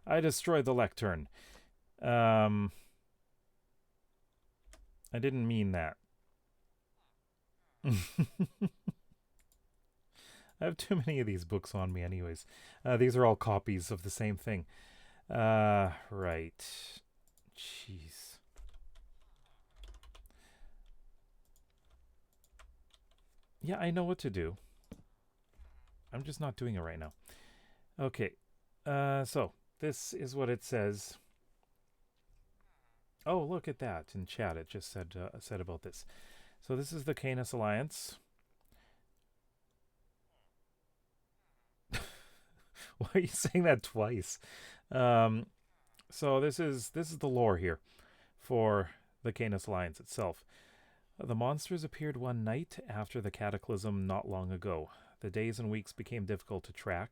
Speaker 1: I destroyed the lectern. I didn't mean that. I have too many of these books on me anyways. These are all copies of the same thing. Right. Jeez. Yeah, I know what to do. I'm just not doing it right now. Okay. So, this is what it says. Oh, look at that. In chat, it just said about this. So this is the Canis Alliance. Why are you saying that twice? So this is the lore here for the Canis Alliance itself. The monsters appeared one night after the cataclysm not long ago. The days and weeks became difficult to track,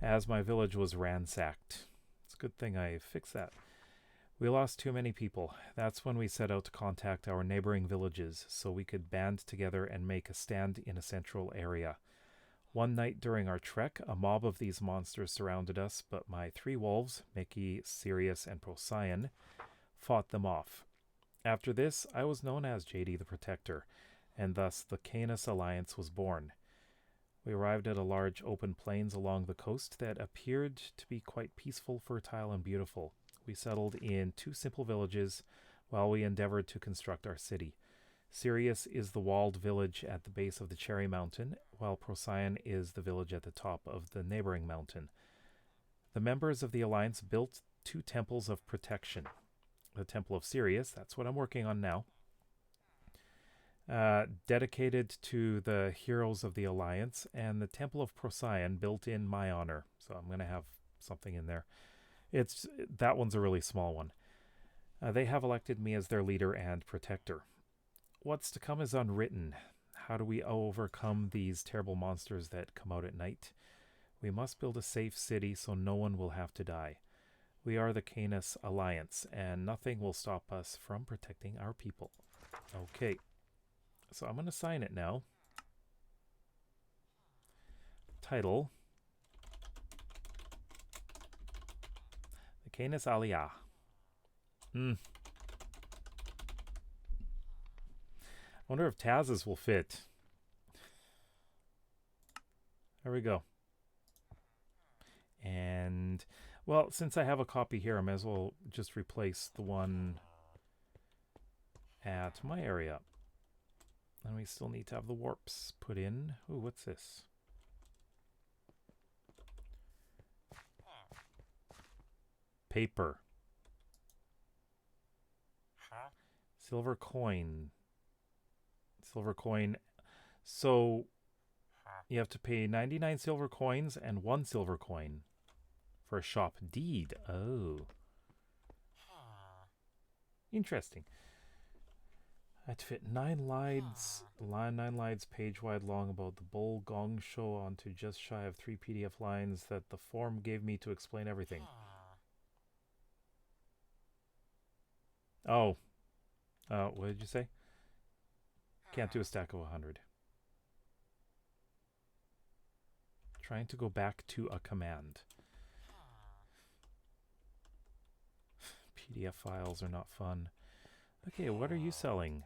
Speaker 1: as my village was ransacked. It's a good thing I fixed that. We lost too many people. That's when we set out to contact our neighboring villages so we could band together and make a stand in a central area. One night during our trek, a mob of these monsters surrounded us, but my 3 wolves, Mickey, Sirius, and Procyon, fought them off. After this, I was known as JD the Protector, and thus the Canis Alliance was born. We arrived at a large open plains along the coast that appeared to be quite peaceful, fertile, and beautiful. We settled in 2 simple villages while we endeavored to construct our city. Sirius is the walled village at the base of the Cherry Mountain, while Procyon is the village at the top of the neighboring mountain. The members of the Alliance built 2 temples of protection. The Temple of Sirius, that's what I'm working on now. Dedicated to the heroes of the Alliance, and the Temple of Procyon built in my honor. So I'm going to have something in there. That one's a really small one. They have elected me as their leader and protector. What's to come is unwritten. How do we overcome these terrible monsters that come out at night? We must build a safe city so no one will have to die. We are the Canis Alliance, and nothing will stop us from protecting our people. Okay. So I'm going to sign it now. Title. The Canis Alliance. I wonder if Taz's will fit. There we go. And, well, since I have a copy here, I may as well just replace the one at my area. And we still need to have the warps put in. Ooh, what's this? Paper. Silver coin. Silver coin. So you have to pay 99 silver coins and 1 silver coin for a shop deed. Oh. Interesting. I had to fit 9 lides page wide long about the Bull Gong Show onto just shy of 3 PDF lines that the form gave me to explain everything. Oh. What did you say? Can't do a stack of 100. Trying to go back to a command. PDF files are not fun. Okay, what are you selling?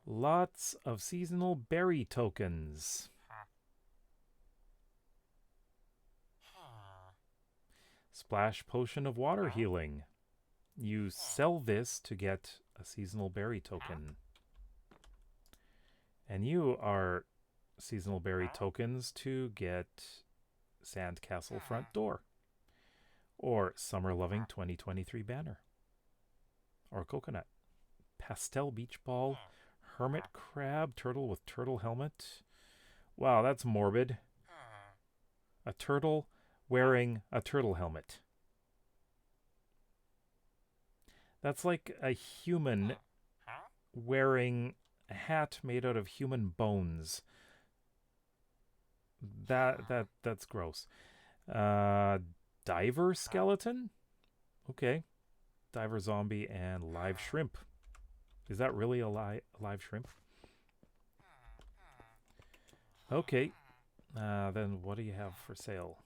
Speaker 1: Lots of seasonal berry tokens. Splash potion of water healing. You sell this to get a seasonal berry token. And you are seasonal berry tokens to get Sandcastle front door. Or Summer Loving 2023 banner. Or coconut. Pastel beach ball. Hermit crab. Turtle with turtle helmet. Wow, that's morbid. A turtle wearing a turtle helmet. That's like a human wearing a hat made out of human bones. That's gross. Diver skeleton? Okay. Diver zombie and live shrimp. Is that really a live shrimp? Okay. Then what do you have for sale?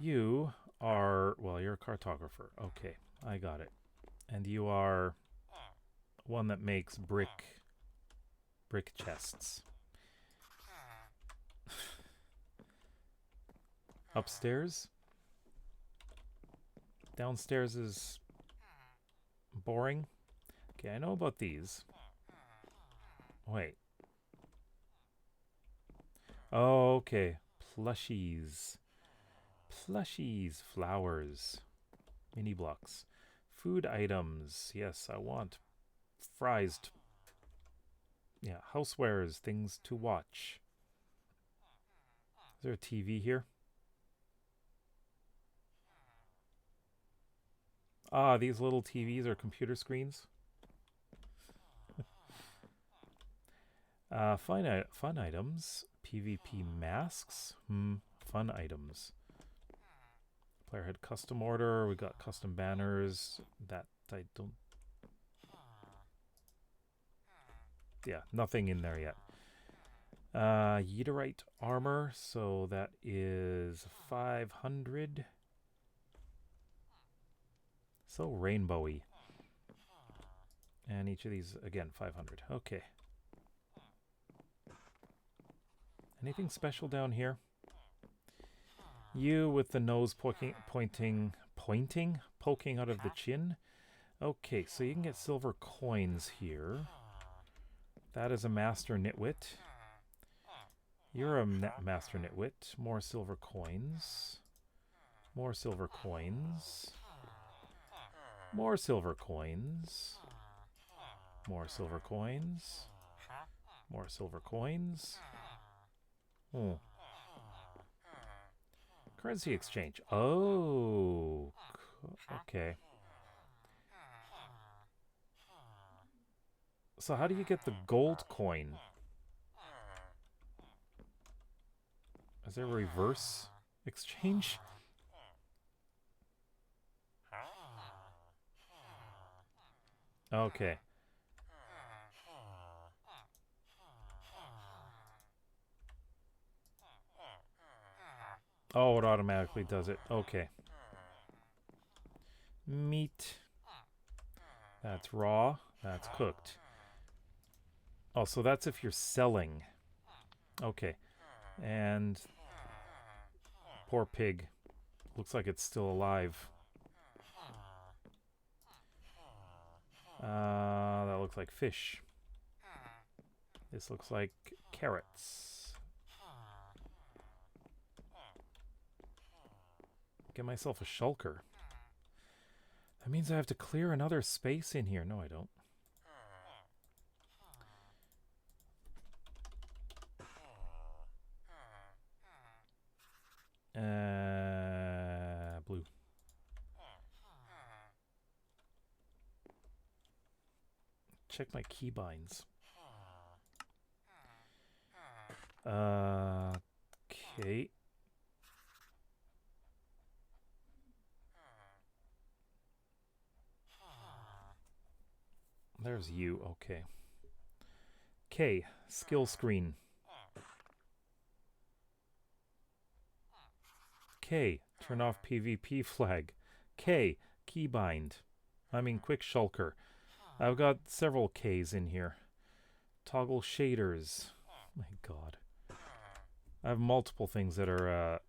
Speaker 1: You are, well, you're a cartographer. Okay, I got it. And you are one that makes brick chests. Upstairs? Downstairs is boring. Okay, I know about these. Wait. Oh, okay. Plushies. Plushies. Flowers. Mini blocks. Food items. Yes, I want fries. Yeah, housewares. Things to watch. Is there a TV here? Ah, these little TVs are computer screens. Fun items. PvP masks. Fun items. Player had custom order. We got custom banners. That I don't... Yeah, nothing in there yet. JayDeeMC armor. So that is 500. So rainbowy. And each of these, again, 500. Okay. Anything special down here? You with the nose poking out of the chin. Okay, so you can get silver coins here. That is a master nitwit. You're a master nitwit. More silver coins. More silver coins. More silver coins. More silver coins. More silver coins. Oh. Currency exchange. Oh. Okay. So how do you get the gold coin? Is there a reverse exchange? Okay. Oh, it automatically does it. Okay. Meat. That's raw. That's cooked. Oh, so that's if you're selling. Okay. And poor pig. Looks like it's still alive. That looks like fish. This looks like carrots. Get myself a shulker. That means I have to clear another space in here. No, I don't. Blue. Check my keybinds. Okay. There's you. Okay. K. Skill screen. K. Turn off PvP flag. K. Keybind. I mean quick shulker. I've got several Ks in here. Toggle shaders. My god. I have multiple things that are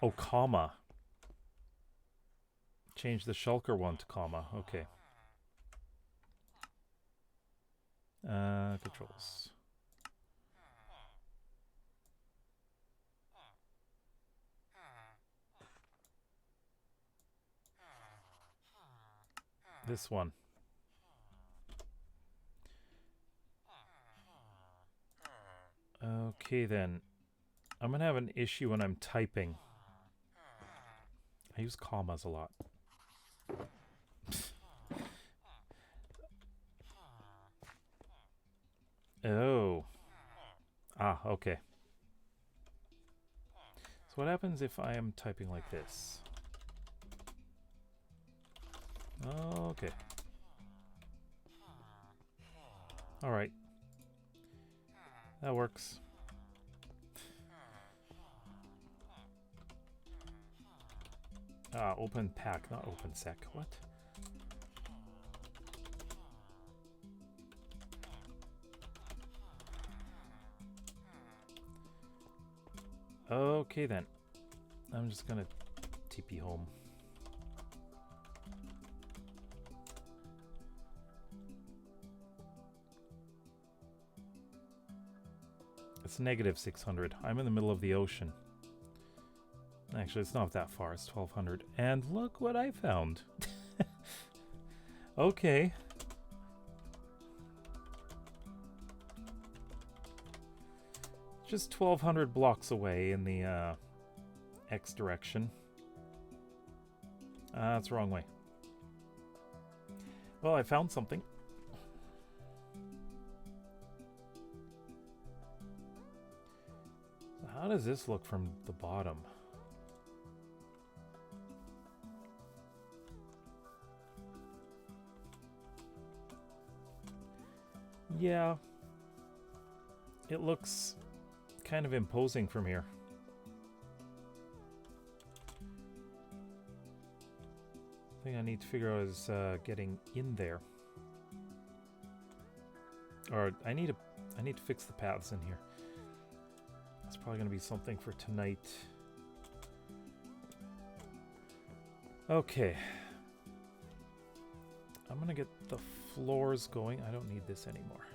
Speaker 1: oh, comma. Change the shulker one to comma. Okay. Controls. This one. Okay then. I'm gonna have an issue when I'm typing. I use commas a lot. Oh. Ah, okay. So what happens if I am typing like this? Okay. Alright. That works. Open pack, not open sec. What? Okay then. I'm just gonna TP home. It's negative 600. I'm in the middle of the ocean. Actually, it's not that far. It's 1200. And look what I found. Okay. Just 1200 blocks away in the X direction. That's the wrong way. Well, I found something. How does this look from the bottom? Yeah. It looks kind of imposing from here. The thing I need to figure out is getting in there. Or I need to fix the paths in here. That's probably going to be something for tonight. Okay. I'm gonna get the floors going. I don't need this anymore.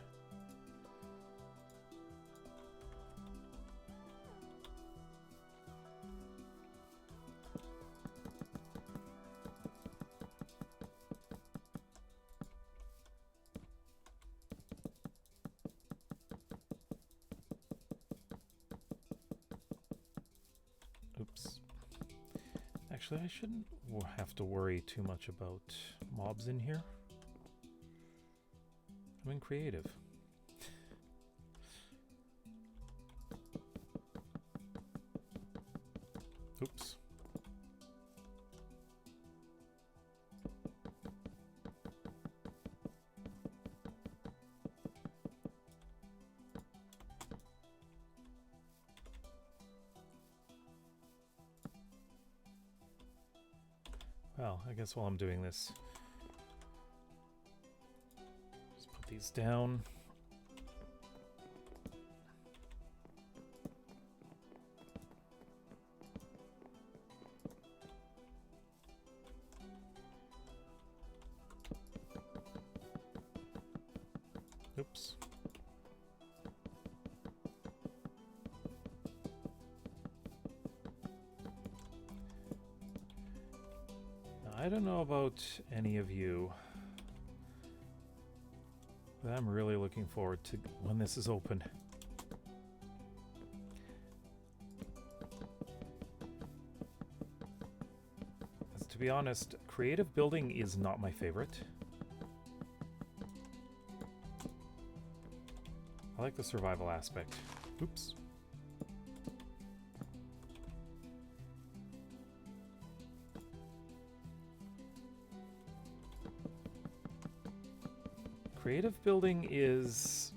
Speaker 1: Oops. Actually, I shouldn't have to worry too much about mobs in here. I'm in creative. Oops. Well, I guess while I'm doing this, just put these down. Oops. I don't know about any of you, but I'm really looking forward to when this is open. As to be honest, creative building is not my favorite. I like the survival aspect. Oops. Creative building is,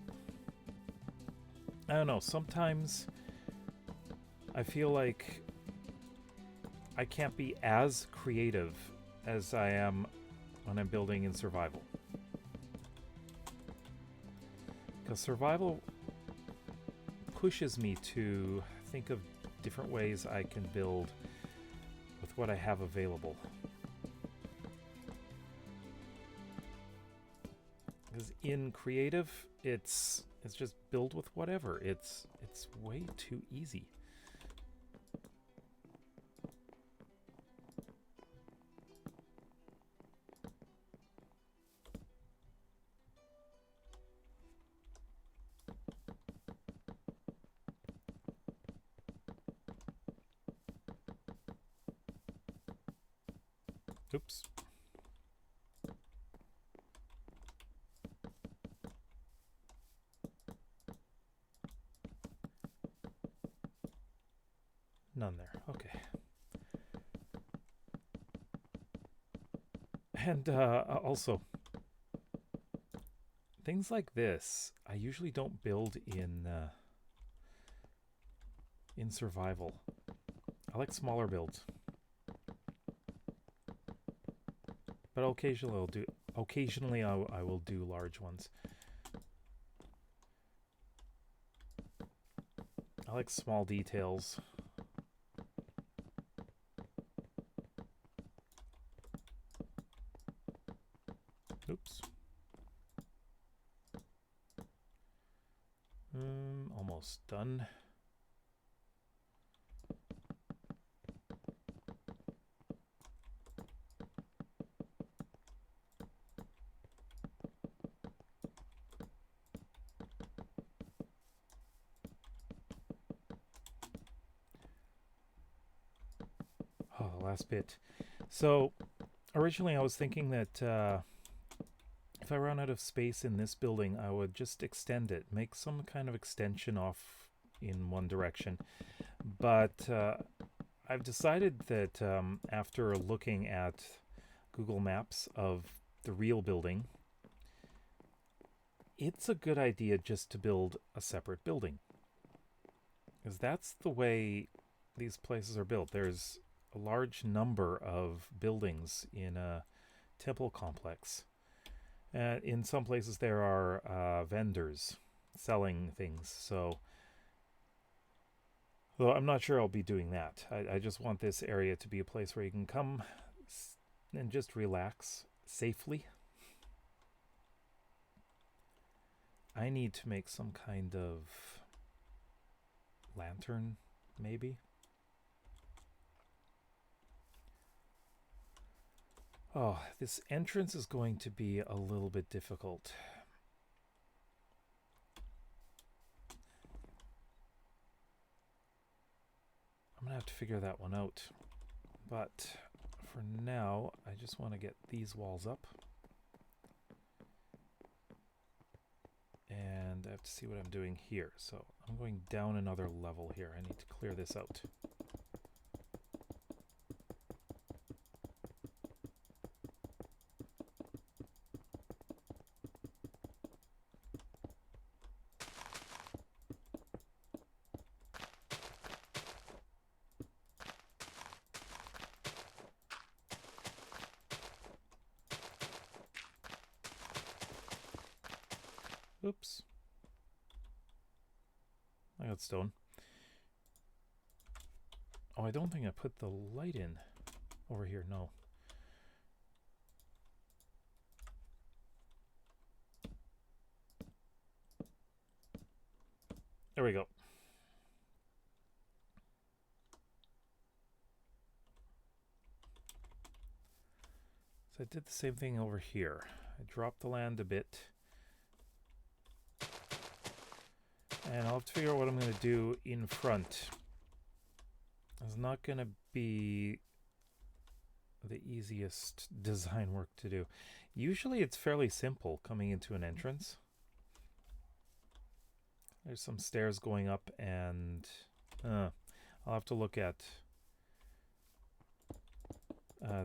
Speaker 1: I don't know, sometimes I feel like I can't be as creative as I am when I'm building in survival. Because survival pushes me to think of different ways I can build with what I have available. Because in creative, it's just build with whatever. It's way too easy. Oops. None there. Okay. And also, things like this, I usually don't build in survival. I like smaller builds. But occasionally I will do large ones. I like small details. Oops. Almost done. Oh, the last bit. So, originally I was thinking that if I run out of space in this building, I would just extend it, make some kind of extension off in one direction. But I've decided that after looking at Google Maps of the real building, it's a good idea just to build a separate building. Because that's the way these places are built. There's a large number of buildings in a temple complex. In some places there are vendors selling things, so though I'm not sure I'll be doing that. I just want this area to be a place where you can come, and just relax safely. I need to make some kind of lantern, maybe. Oh, this entrance is going to be a little bit difficult. I'm going to have to figure that one out. But for now, I just want to get these walls up. And I have to see what I'm doing here. So I'm going down another level here. I need to clear this out. Oops. I got stone. Oh, I don't think I put the light in over here. No. There we go. So I did the same thing over here. I dropped the land a bit. And I'll have to figure out what I'm going to do in front. It's not going to be the easiest design work to do. Usually it's fairly simple coming into an entrance. There's some stairs going up, and I'll have to look at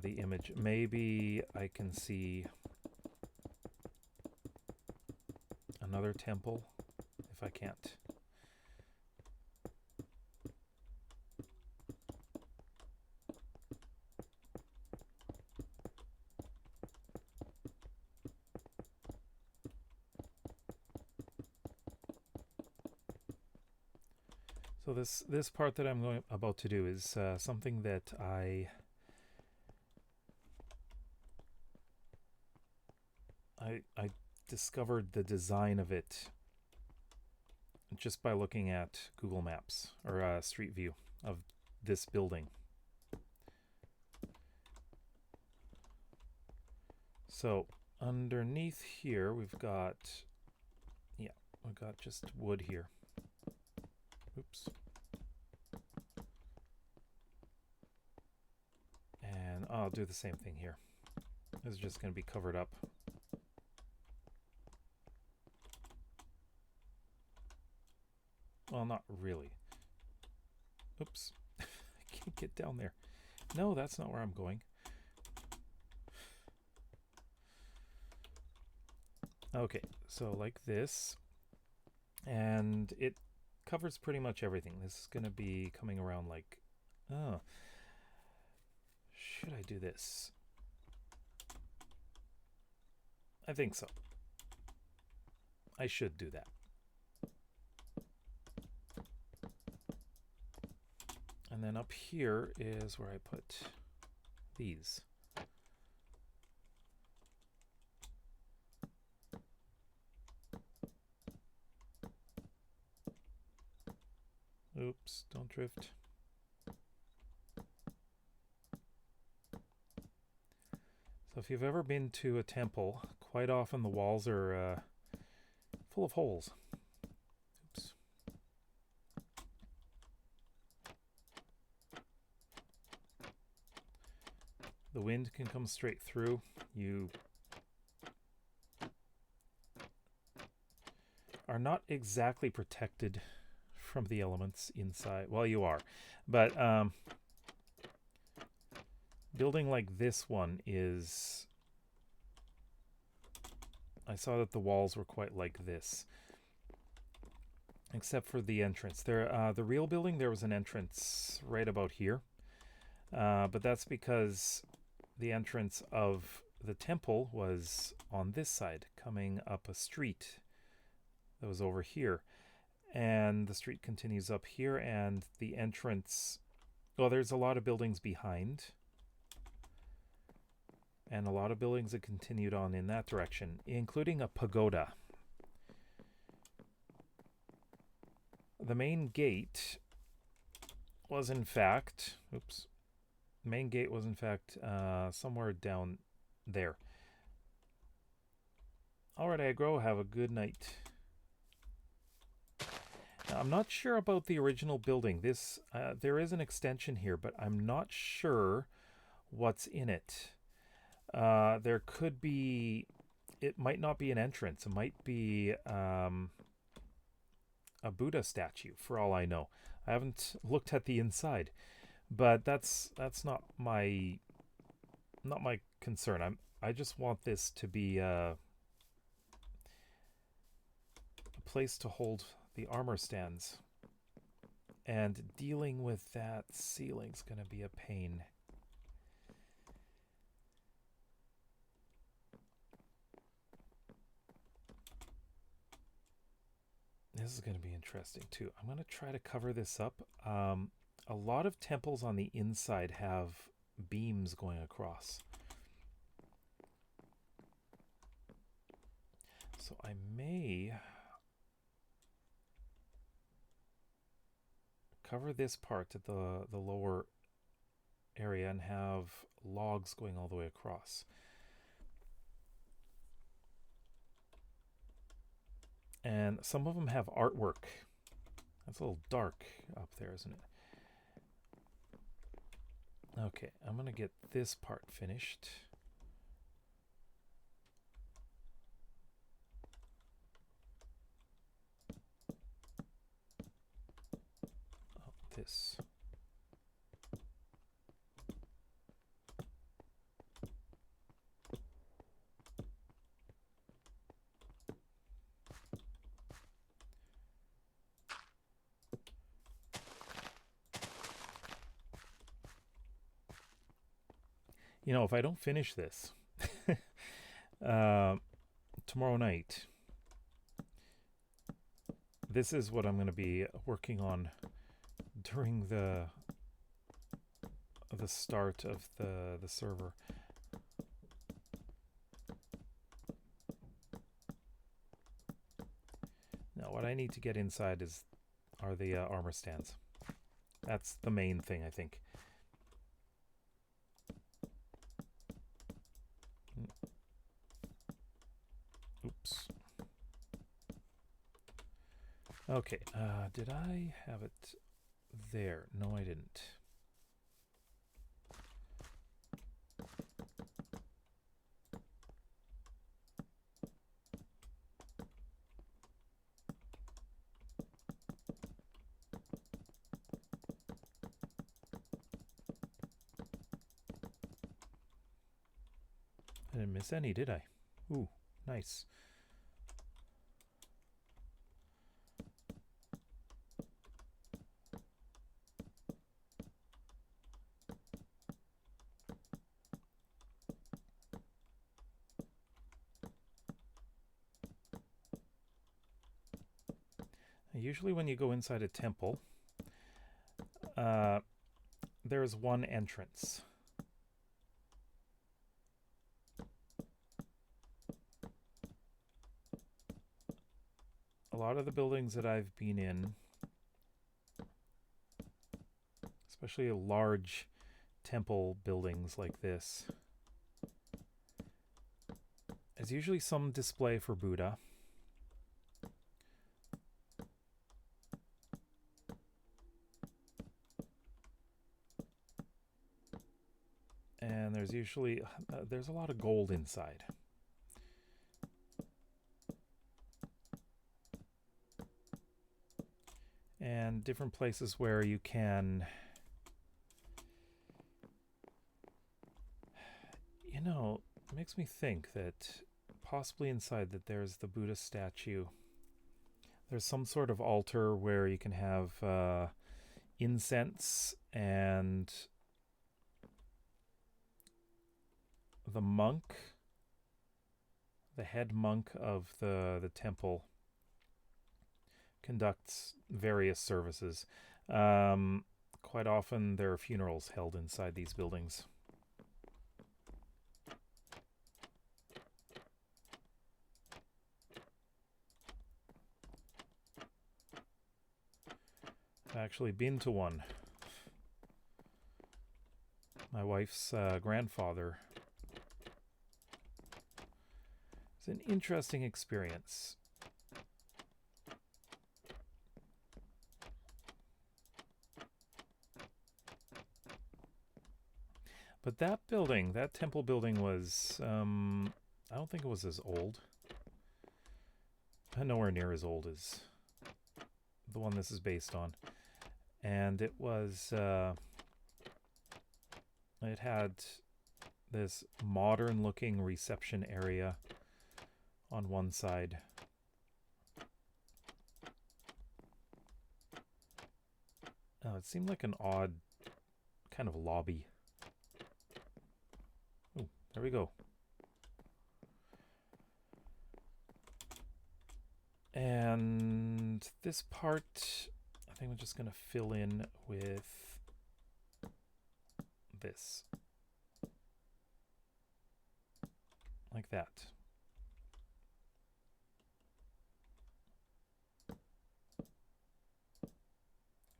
Speaker 1: the image. Maybe I can see another temple if I can't. So this part that I'm about to do is something that I discovered the design of it just by looking at Google Maps or Street View of this building. So underneath here we've got just wood here. Oops. And I'll do the same thing here. This is just going to be covered up. Well, not really. Oops. I can't get down there. No, that's not where I'm going. Okay, so like this. And it covers pretty much everything. This is going to be coming around like... Oh. Should I do this? I think so. I should do that. And then up here is where I put these. Oops, don't drift. So if you've ever been to a temple, quite often the walls are full of holes. Oops. The wind can come straight through. You are not exactly protected from the elements inside. Well, you are. But building like this one is... I saw that the walls were quite like this. Except for the entrance. There, the real building, there was an entrance right about here. But that's because the entrance of the temple was on this side, coming up a street that was over here. And the street continues up here, and the entrance... Well, there's a lot of buildings behind. And a lot of buildings have continued on in that direction, including a pagoda. The main gate was in fact, somewhere down there. Alright, aggro, have a good night. Now, I'm not sure about the original building. This there is an extension here, but I'm not sure what's in it. There could be, it might not be an entrance. It might be a Buddha statue, for all I know. I haven't looked at the inside, but that's not my concern. I just want this to be a place to hold the armor stands, and dealing with that ceiling's gonna be a pain. This is going to be interesting too. I'm going to try to cover this up. A lot of temples on the inside have beams going across. So I may cover this part at the lower area and have logs going all the way across. And some of them have artwork. That's a little dark up there, isn't it? Okay, I'm going to get this part finished. Oh, this. You know, if I don't finish this tomorrow night, this is what I'm going to be working on during the start of the server. Now, what I need to get inside are the armor stands. That's the main thing, I think. Oops. Okay, did I have it there? No, I didn't. I didn't miss any, did I? Ooh, nice. Usually when you go inside a temple, there's one entrance. A lot of the buildings that I've been in, especially large temple buildings like this, there's usually some display for Buddha. And there's usually, there's a lot of gold inside. And different places where you can, you know, it makes me think that possibly inside that there's the Buddha statue. There's some sort of altar where you can have incense, and the monk, the head monk of the temple, conducts various services. Quite often there are funerals held inside these buildings. actually been to one. My wife's grandfather. It's an interesting experience. But that building, that temple building was, I don't think it was as old. Nowhere near as old as the one this is based on. And it was, it had this modern looking reception area on one side. It seemed like an odd kind of lobby. Oh, there we go. And this part, I think I'm just going to fill in with this. Like that.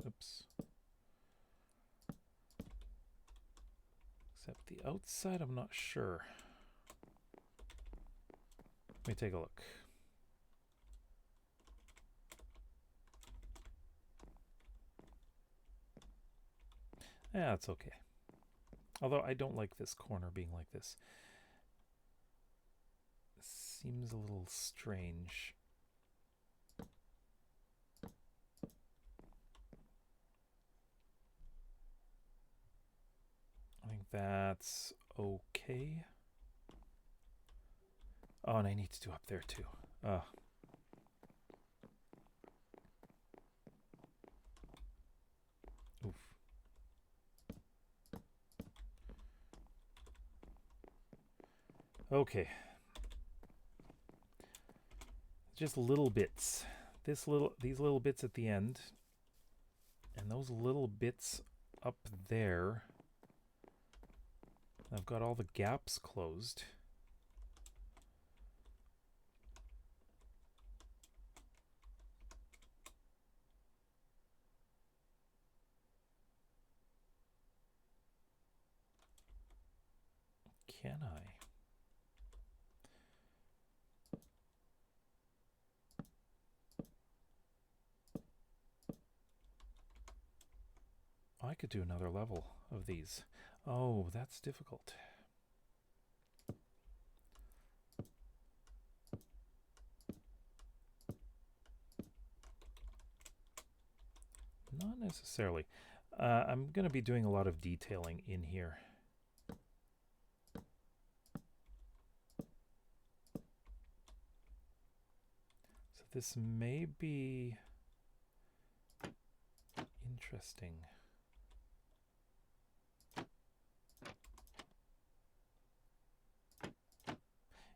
Speaker 1: Oops. Except the outside, I'm not sure. Let me take a look. Yeah, it's okay. Although I don't like this corner being like this. Seems a little strange. I think that's okay. Oh, and I need to do up there too. Oof. Okay. Just little bits. These little bits at the end, and those little bits up there. I've got all the gaps closed. Can I? I could do another level of these. Oh, that's difficult. Not necessarily. I'm going to be doing a lot of detailing in here. So this may be interesting.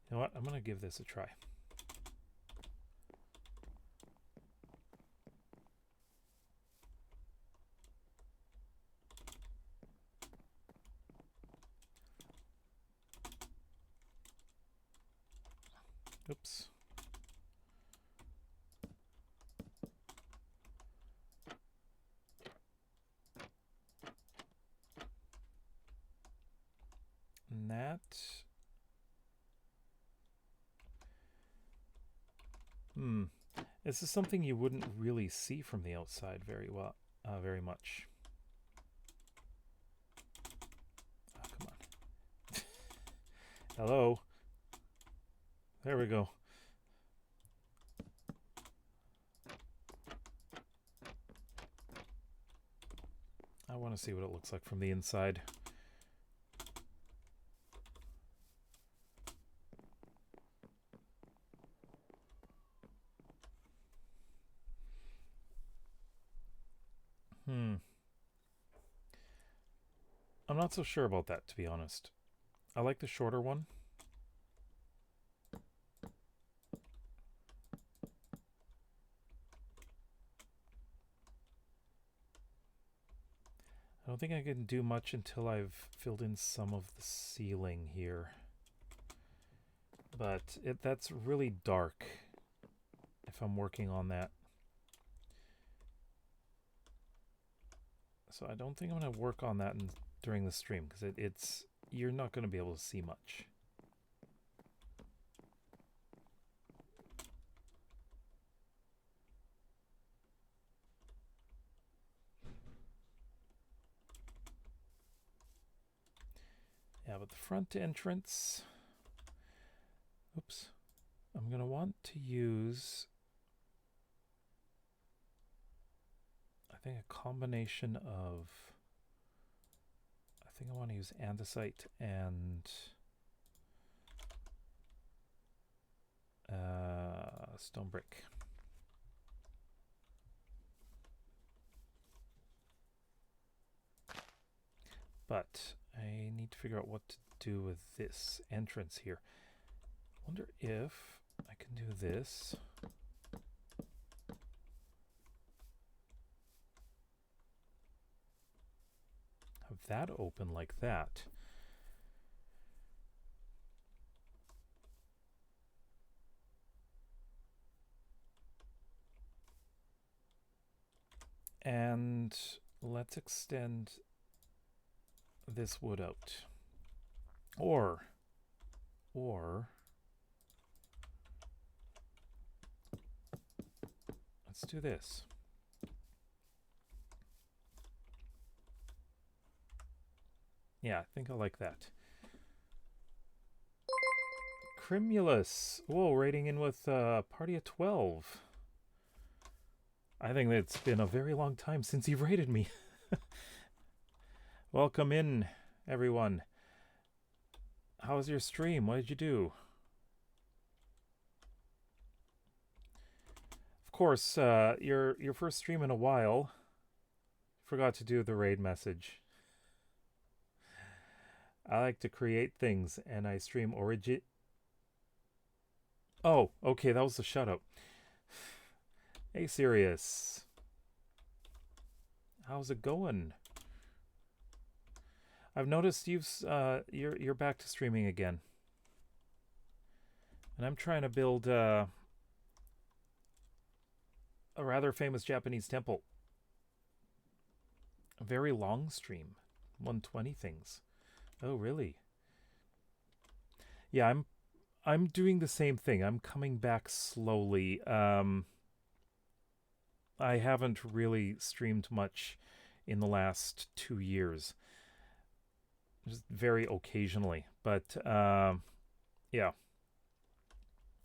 Speaker 1: You know what? I'm going to give this a try. Oops. And that. This is something you wouldn't really see from the outside very well, very much. Oh, come on. Hello. There we go. I want to see what it looks like from the inside. I'm not so sure about that, to be honest. I like the shorter one. I don't think I can do much until I've filled in some of the ceiling here. But that's really dark if I'm working on that. So I don't think I'm going to work on that during the stream, because you're not going to be able to see much. Yeah, but the front entrance, oops, I'm going to want to use, I think, a combination of, I think I want to use andesite and stone brick. But I need to figure out what to do with this entrance here. I wonder if I can do this. Have that open like that. And let's extend this wood out. Or let's do this. Yeah, I think I like that. Crimulus. Whoa, rating in with party of 12. I think it's been a very long time since you rated me. Welcome in, everyone. How was your stream? What did you do? Of course, your first stream in a while. Forgot to do the raid message. I like to create things, and I stream origin. Oh, okay, that was the shutout. Hey, Sirius. How's it going? I've noticed you're back to streaming again, and I'm trying to build a rather famous Japanese temple. A very long stream, 120 things. Oh, really? Yeah, I'm doing the same thing. I'm coming back slowly. I haven't really streamed much in the last 2 years. Just very occasionally. But yeah,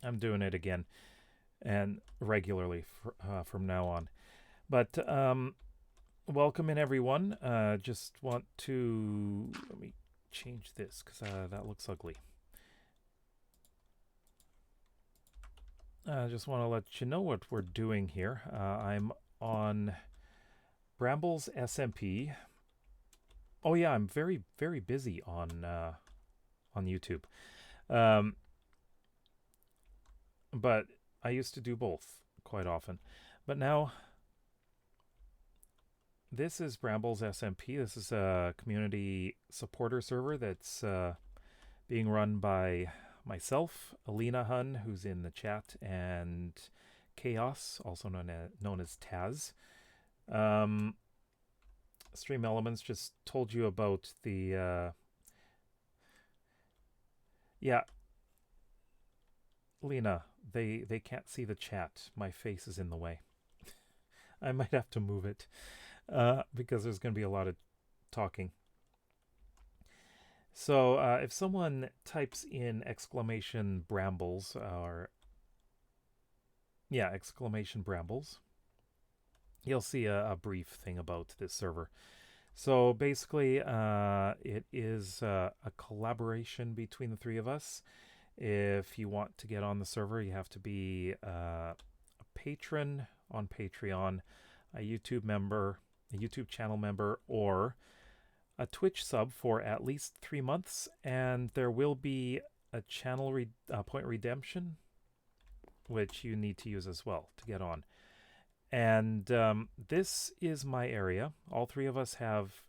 Speaker 1: I'm doing it again and regularly from now on. But welcome in, everyone. Just want to, let me change this because that looks ugly. I just want to let you know what we're doing here. I'm on Brambles SMP. Oh yeah, I'm very, very busy on YouTube. But I used to do both quite often. But now, this is Brambles SMP. This is a community supporter server that's being run by myself, Alina Hun, who's in the chat, and Chaos, also known as Taz. Stream Elements just told you about the yeah, Lena, they can't see the chat. My face is in the way. I might have to move it because there's going to be a lot of talking. So if someone types in exclamation brambles or exclamation brambles, you'll see a brief thing about this server. So basically, it is a collaboration between the three of us. If you want to get on the server, you have to be a patron on Patreon, a YouTube member, a YouTube channel member, or a Twitch sub for at least 3 months, and there will be a channel point redemption, which you need to use as well to get on. And this is my area. All three of us have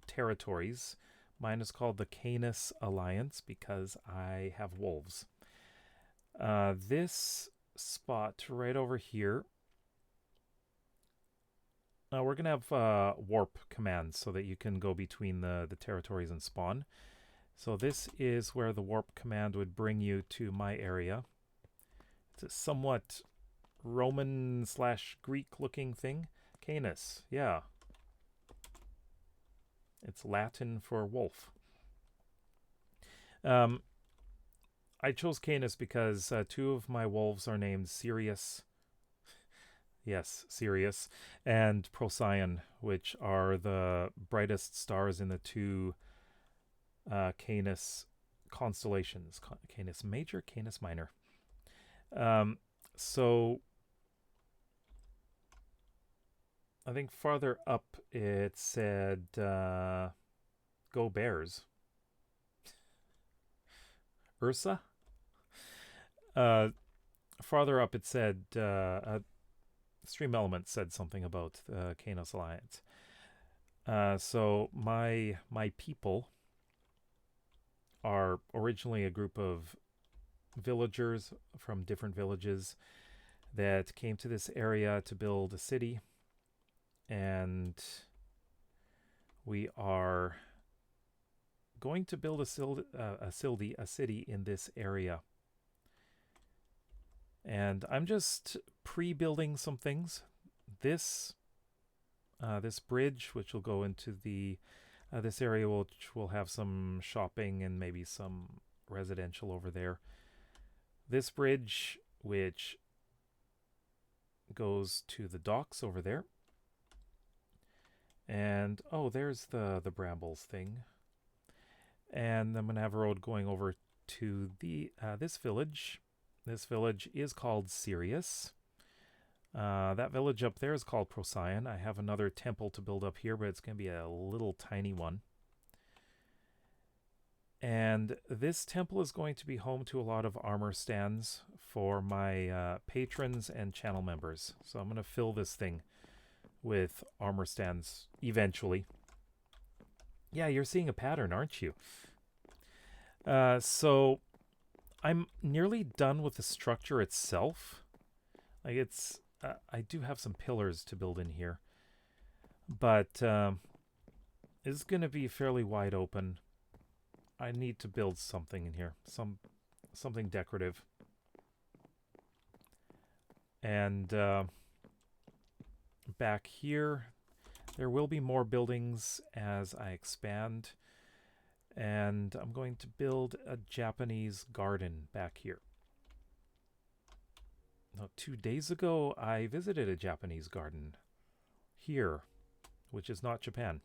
Speaker 1: territories. Mine is called the Canis Alliance because I have wolves. This spot right over here, we're going to have warp commands so that you can go between the territories and spawn. So this is where the warp command would bring you to my area. It's a somewhat Roman/Greek looking thing. Canis, yeah. It's Latin for wolf. I chose Canis because 2 of my wolves are named Sirius. Yes, Sirius. And Procyon, which are the brightest stars in the 2 Canis constellations. Canis Major, Canis Minor. So I think farther up it said Go Bears. Ursa? Farther up it said Stream Elements said something about the Canis Alliance. So my people are originally a group of villagers from different villages that came to this area to build a city, and we are going to build a city in this area. And I'm just pre-building some things. This bridge, which will go into the this area, which will have some shopping and maybe some residential over there. This bridge, which goes to the docks over there. And oh, there's the Brambles thing. And I'm gonna have a road going over to the this village. This village is called Sirius. That village up there is called Procyon. I have another temple to build up here, but it's going to be a little tiny one. And this temple is going to be home to a lot of armor stands for my patrons and channel members. So I'm going to fill this thing with armor stands eventually. Yeah, you're seeing a pattern, aren't you? So I'm nearly done with the structure itself. Like it's, I do have some pillars to build in here, but it's going to be fairly wide open. I need to build something in here, something decorative. And back here, there will be more buildings as I expand. And I'm going to build a Japanese garden back here. Now, 2 days ago, I visited a Japanese garden here, which is not Japan.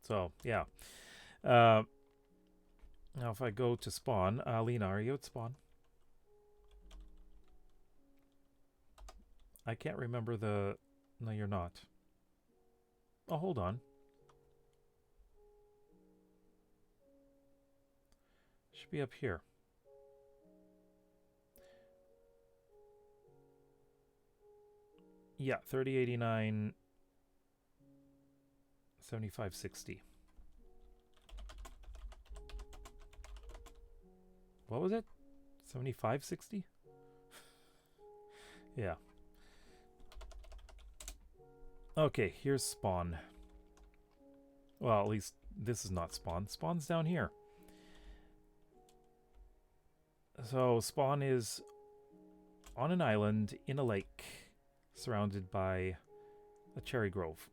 Speaker 1: So, yeah. Now, if I go to spawn, Lena, are you at spawn? I can't remember the... No, you're not. Oh, hold on. Should be up here. Yeah, 3089 7560. What was it? 7560? Yeah. Okay, here's spawn. Well, at least this is not spawn. Spawn's down here. So spawn is on an island in a lake surrounded by a cherry grove.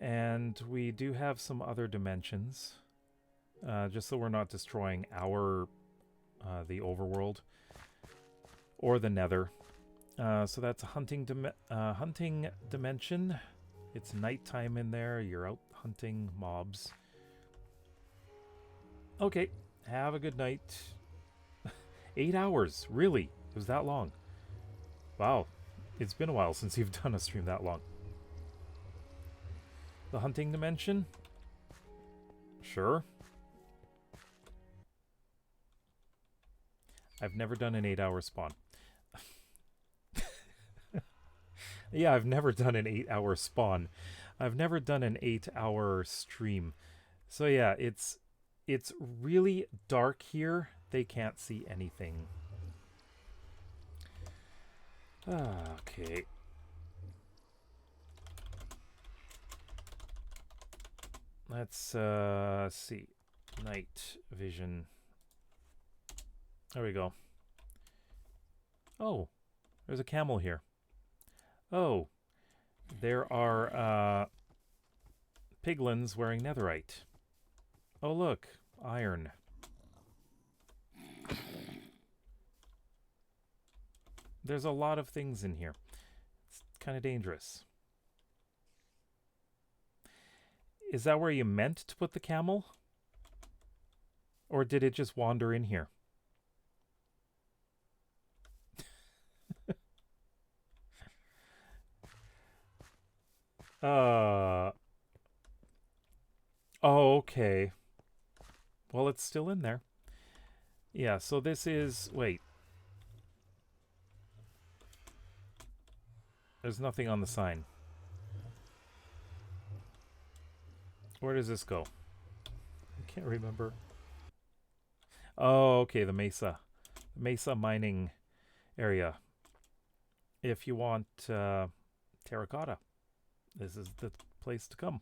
Speaker 1: And we do have some other dimensions, just so we're not destroying our the overworld or the nether. So that's a hunting dimension. It's nighttime in there. You're out hunting mobs. Okay, have a good night. 8 hours, really? It was that long? Wow, it's been a while since you've done a stream that long. The hunting dimension? Sure. I've never done an 8-hour spawn. Yeah, I've never done an 8-hour spawn. I've never done an 8-hour stream. So yeah, it's really dark here. They can't see anything. Okay. Let's see. Night vision. There we go. Oh, there's a camel here. Oh, there are piglins wearing netherite. Oh, look, iron. There's a lot of things in here. It's kind of dangerous. Is that where you meant to put the camel? Or did it just wander in here? Oh, okay. Well, it's still in there. Yeah, so this is... Wait. There's nothing on the sign. Where does this go? I can't remember. Oh, okay, the Mesa. The Mesa mining area. If you want terracotta, this is the place to come.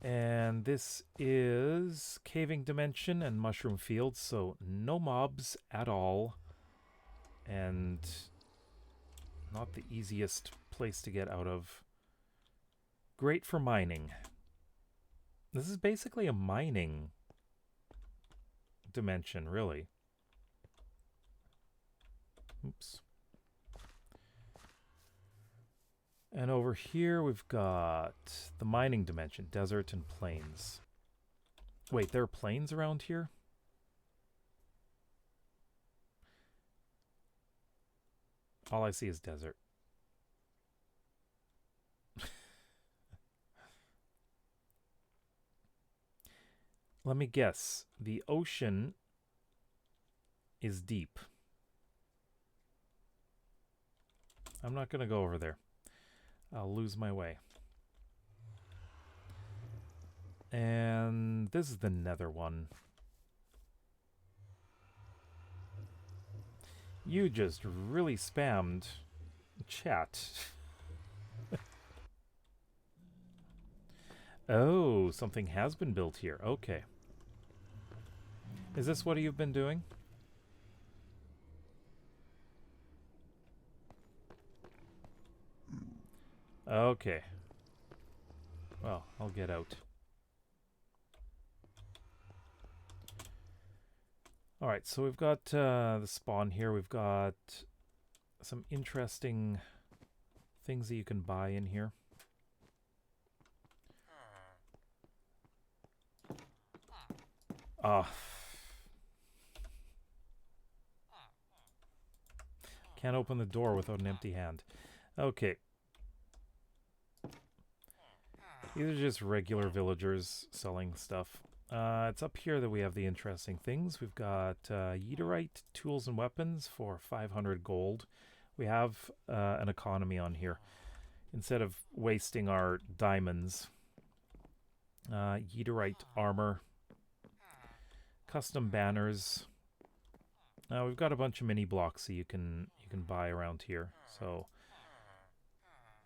Speaker 1: And this is Caving Dimension and Mushroom Fields, so no mobs at all. And not the easiest place to get out of. Great for mining. This is basically a mining dimension, really. Oops. And over here we've got the mining dimension, desert and plains. Wait, there are plains around here? All I see is desert. Let me guess. The ocean is deep. I'm not going to go over there. I'll lose my way. And this is the nether one. You just really spammed chat. Oh, something has been built here. Okay. Is this what you've been doing? Okay. Well, I'll get out. Alright, so we've got the spawn here. We've got some interesting things that you can buy in here. Can't open the door without an empty hand. Okay. These are just regular villagers selling stuff. It's up here that we have the interesting things. We've got JayDeeMC tools and weapons for 500 gold. We have an economy on here. Instead of wasting our diamonds, JayDeeMC armor, custom banners. We've got a bunch of mini blocks that you can buy around here. So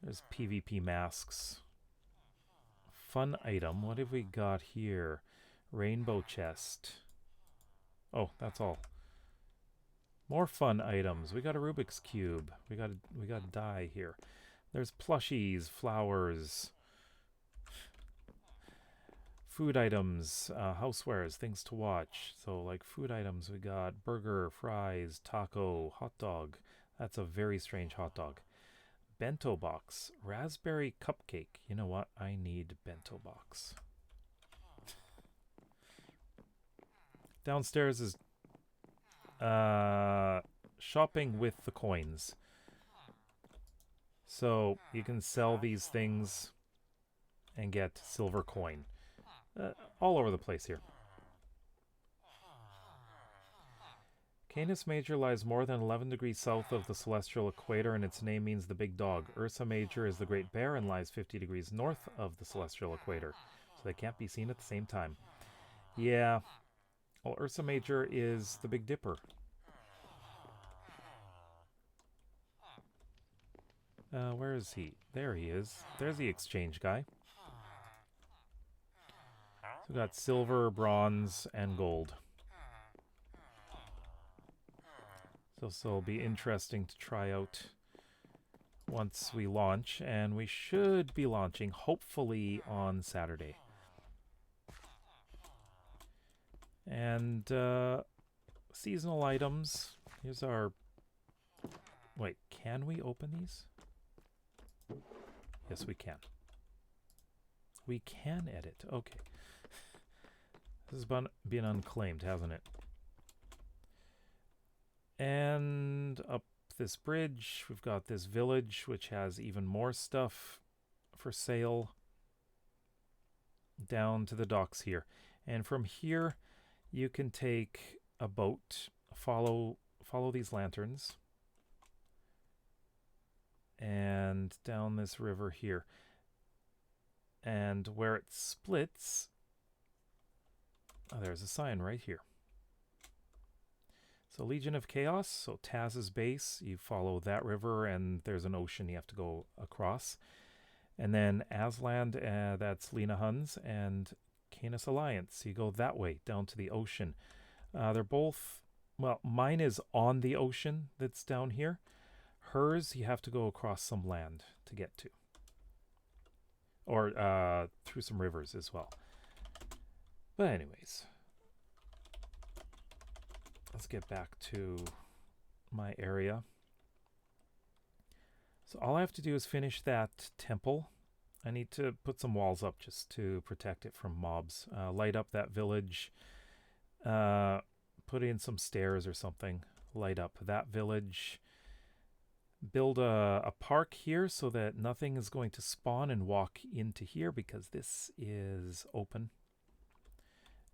Speaker 1: there's PvP masks. Fun item. What have we got here? Rainbow chest. Oh, that's all. More fun items. We got a Rubik's Cube. We got a die here. There's plushies, flowers, food items, housewares, things to watch. So like food items, we got burger, fries, taco, hot dog. That's a very strange hot dog. Bento box, raspberry cupcake. You know what? I need bento box. Downstairs is shopping with the coins. So you can sell these things and get silver coin. All over the place here. Canis Major lies more than 11 degrees south of the celestial equator, and its name means the big dog. Ursa Major is the Great Bear and lies 50 degrees north of the celestial equator, so they can't be seen at the same time. Yeah. Well, Ursa Major is the Big Dipper. Where is he? There he is. There's the exchange guy. So we got silver, bronze, and gold. So it'll be interesting to try out once we launch, and we should be launching hopefully on Saturday. And seasonal items. Here's our... Wait, can we open these? Yes, we can. We can edit. Okay. This has been unclaimed, hasn't it? And up this bridge, we've got this village, which has even more stuff for sale. Down to the docks here. And from here, you can take a boat, follow these lanterns, and down this river here. And where it splits, oh, there's a sign right here. So Legion of Chaos, so Taz's base, you follow that river, and there's an ocean you have to go across. And then Asland, that's Lena Huns, and Canis Alliance, you go that way, down to the ocean. They're both, well, mine is on the ocean that's down here. Hers, you have to go across some land to get to. Or through some rivers as well. But anyways, let's get back to my area. So all I have to do is finish that temple. I need to put some walls up just to protect it from mobs. Light up that village. Put in some stairs or something. Light up that village. Build a park here so that nothing is going to spawn and walk into here because this is open.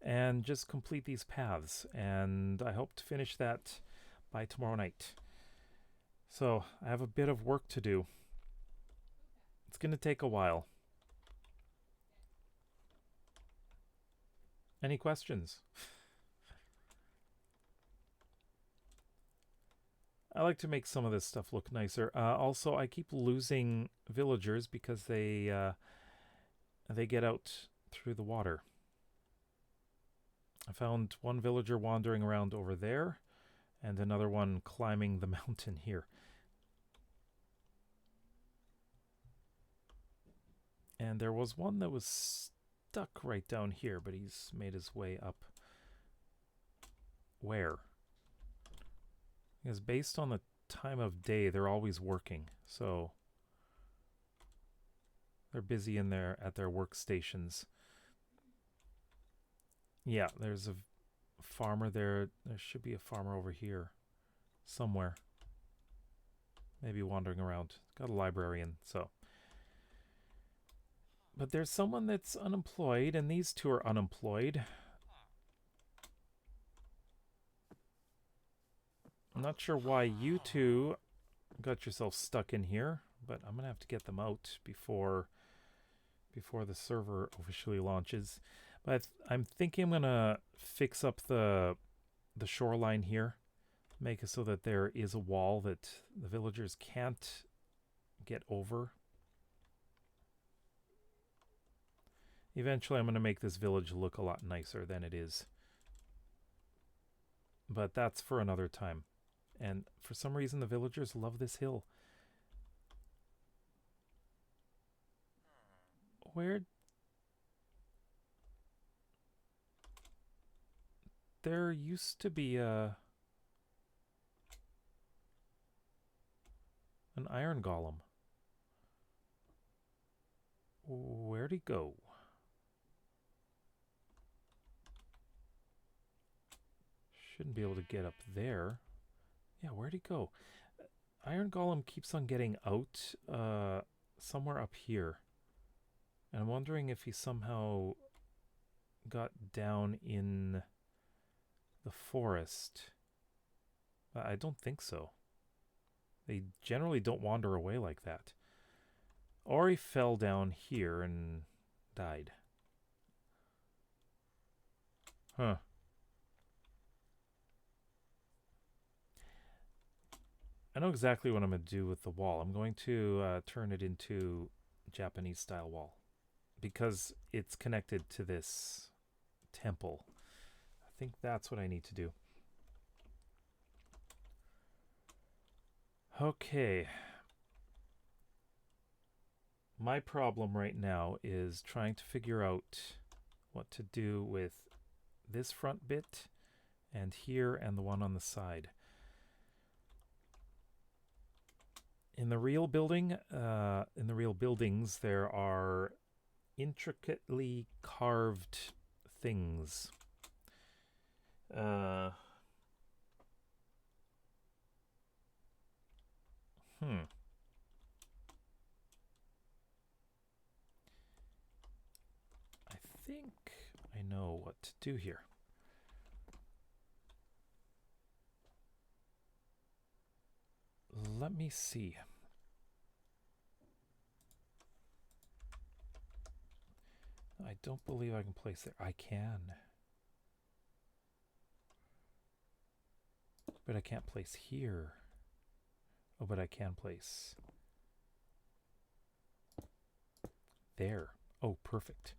Speaker 1: And just complete these paths. And I hope to finish that by tomorrow night. So I have a bit of work to do. It's going to take a while. Any questions? I like to make some of this stuff look nicer. Also, I keep losing villagers because they get out through the water. I found one villager wandering around over there, and another one climbing the mountain here. And there was one that was stuck right down here, but he's made his way up. Where? Because based on the time of day, they're always working. So they're busy in there at their workstations. Yeah, there's a farmer there. There should be a farmer over here somewhere. Maybe wandering around. Got a librarian, so. But there's someone that's unemployed, and these two are unemployed. I'm not sure why you two got yourself stuck in here, but I'm going to have to get them out before the server officially launches. But I'm thinking I'm going to fix up the shoreline here. Make it so that there is a wall that the villagers can't get over. Eventually I'm going to make this village look a lot nicer than it is. But that's for another time. And for some reason the villagers love this hill. Where... There used to be an iron golem. Where'd he go? Shouldn't be able to get up there. Yeah, where'd he go? Iron golem keeps on getting out somewhere up here. And I'm wondering if he somehow got down in the forest. I don't think so. They generally don't wander away like that. Or he fell down here and died. Huh. I know exactly what I'm going to do with the wall. I'm going to turn it into Japanese style wall because it's connected to this temple. I think that's what I need to do. Okay. My problem right now is trying to figure out what to do with this front bit and here and the one on the side. In the real building, in the real buildings, there are intricately carved things. I think I know what to do here. Let me see. I don't believe I can place there. I can. But I can't place here. Oh, but I can place there. Oh, perfect.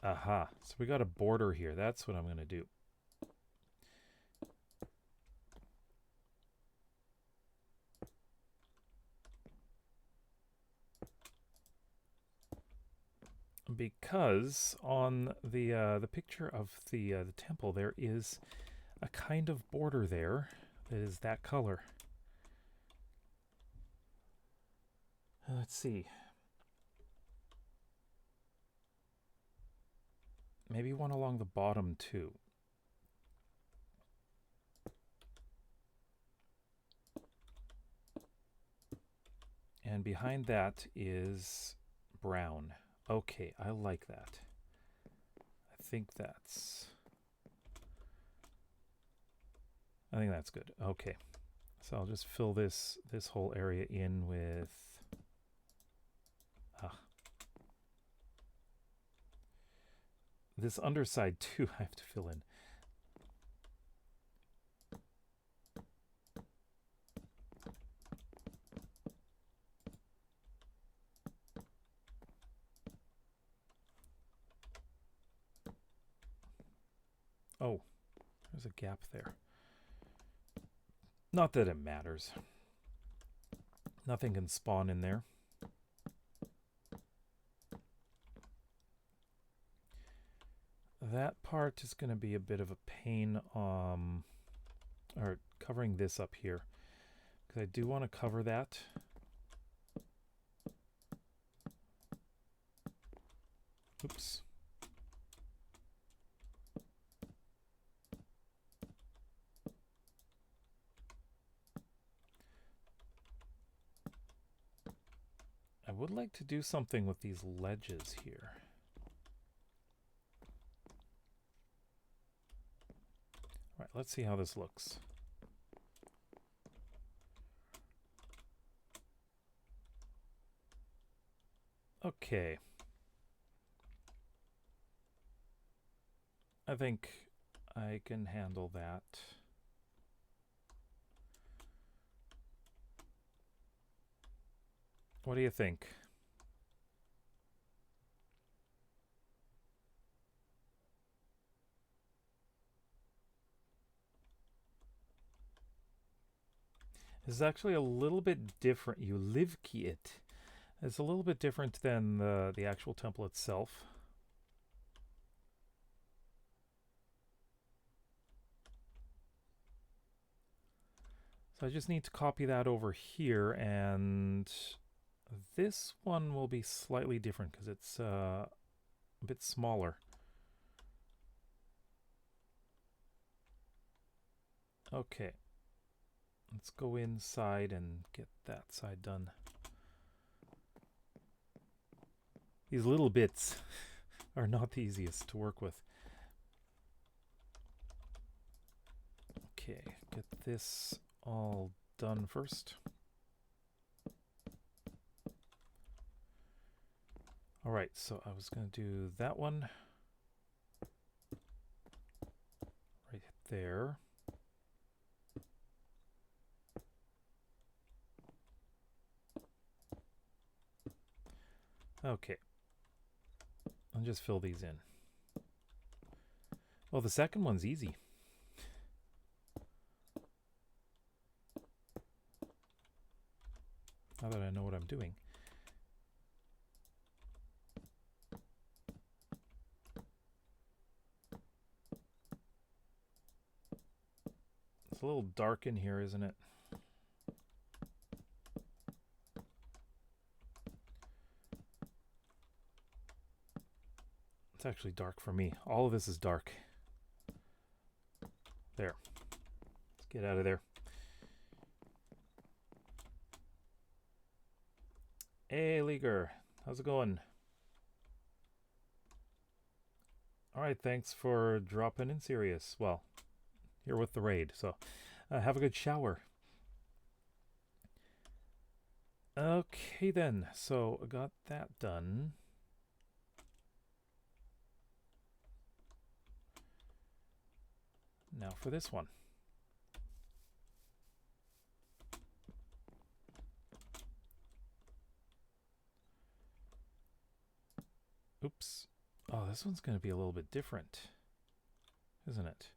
Speaker 1: Aha. So we got a border here. That's what I'm going to do. Because on the picture of the temple, there is a kind of border there that is that color. Let's see. Maybe one along the bottom too. And behind that is brown. Okay, I like that. I think that's good. Okay. So I'll just fill this whole area in with this underside too. I have to fill in. Oh, there's a gap there. Not that it matters. Nothing can spawn in there. That part is going to be a bit of a pain, or covering this up here, because I do want to cover that. Oops. I would like to do something with these ledges here. All right, let's see how this looks. Okay. I think I can handle that. What do you think? This is actually a little bit different. You live it. It's a little bit different than the actual temple itself. So I just need to copy that over here, and this one will be slightly different because it's a bit smaller. Okay. Let's go inside and get that side done. These little bits are not the easiest to work with. Okay, get this all done first. All right, so I was going to do that one right there. Okay. I'll just fill these in. Well, the second one's easy. Now that I know what I'm doing. It's a little dark in here, isn't it? It's actually dark for me. All of this is dark. There. Let's get out of there. Hey, Leaguer. How's it going? Alright, thanks for dropping in, Sirius. Well, you're with the raid, so have a good shower. Okay, then. So, I got that done. Now for this one. Oops. Oh, this one's going to be a little bit different, isn't it?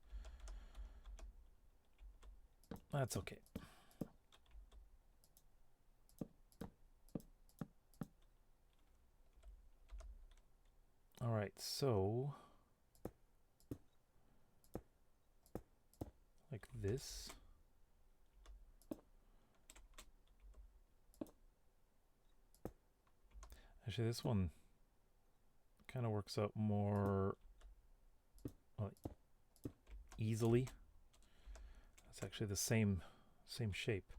Speaker 1: That's okay. All right, so like this. Actually, this one kind of works out more easily. It's actually the same shape.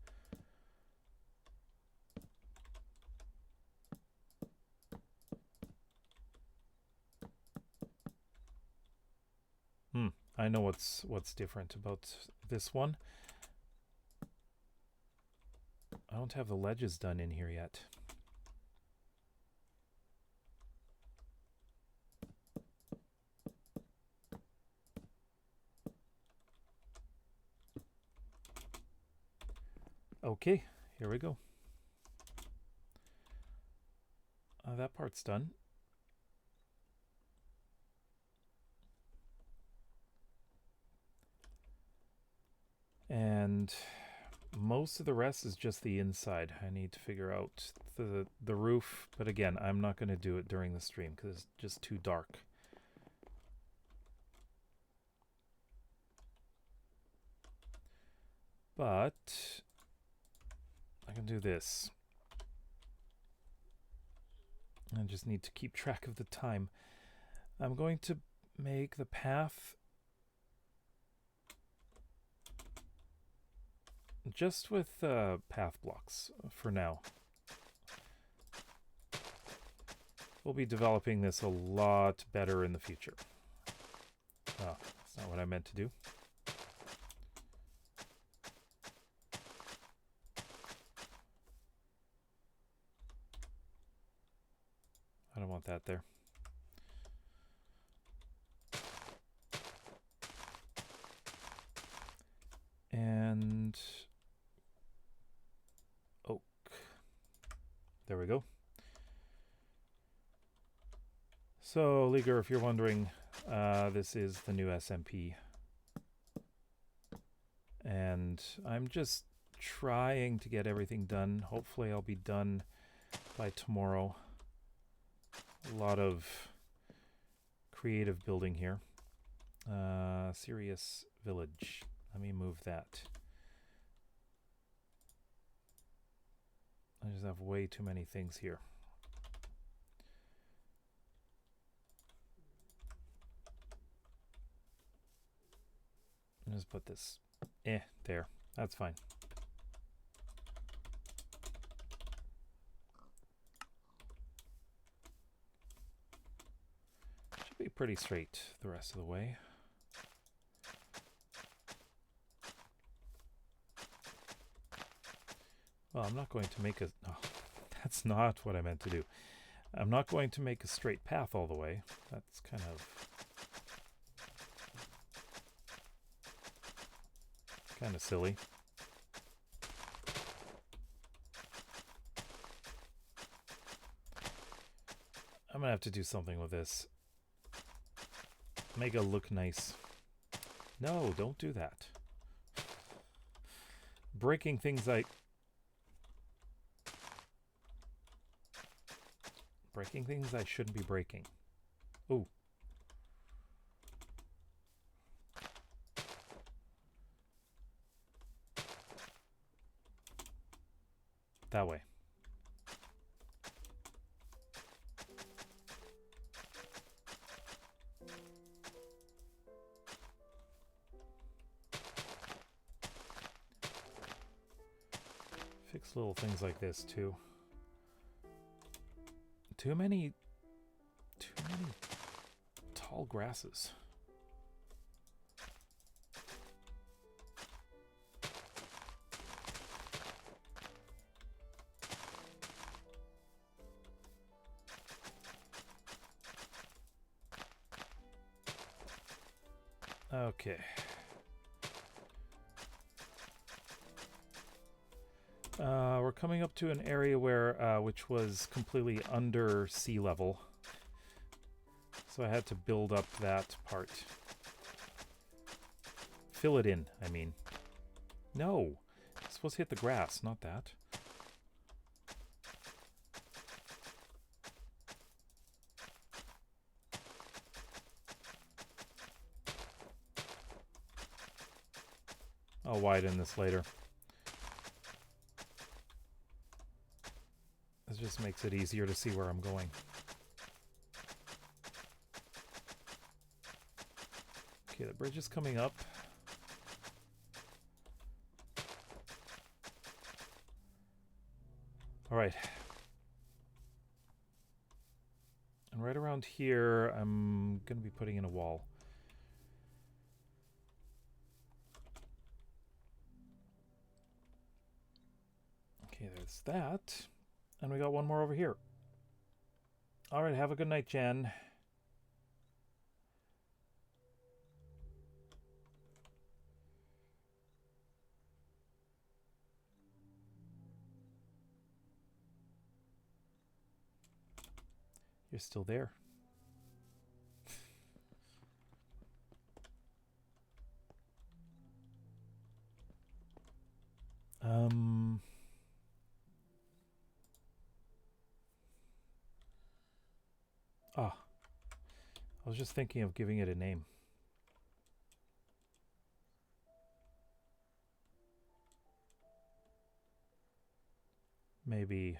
Speaker 1: I know what's different about this one. I don't have the ledges done in here yet. Okay, here we go. That part's done. And most of the rest is just the inside. I need to figure out the roof, but again, I'm not going to do it during the stream because it's just too dark. But I can do this. I just need to keep track of the time. I'm going to make the path just with path blocks for now. We'll be developing this a lot better in the future. Oh, that's not what I meant to do. I don't want that there. And oak. There we go. So, Leaguer, if you're wondering, this is the new SMP. And I'm just trying to get everything done. Hopefully I'll be done by tomorrow. A lot of creative building here. Serious Village. Let me move that. I just have way too many things here. I'll just put this there. That's fine. Should be pretty straight the rest of the way. Well, I'm not going to make a... Oh, that's not what I meant to do. I'm not going to make a straight path all the way. That's kind of silly. I'm gonna have to do something with this. Make it look nice. No, don't do that. Breaking things I shouldn't be breaking. Ooh. That way. Fix little things like this too. Too many tall grasses. Okay. We're coming up to an area where, which was completely under sea level. So I had to build up that part. Fill it in, I mean. No! It's supposed to hit the grass, not that. I'll widen this later. This just makes it easier to see where I'm going. Okay, the bridge is coming up. All right. And right around here, I'm going to be putting in a wall. Okay, there's that. And we got one more over here. All right, have a good night, Jen. You're still there. I was just thinking of giving it a name. Maybe...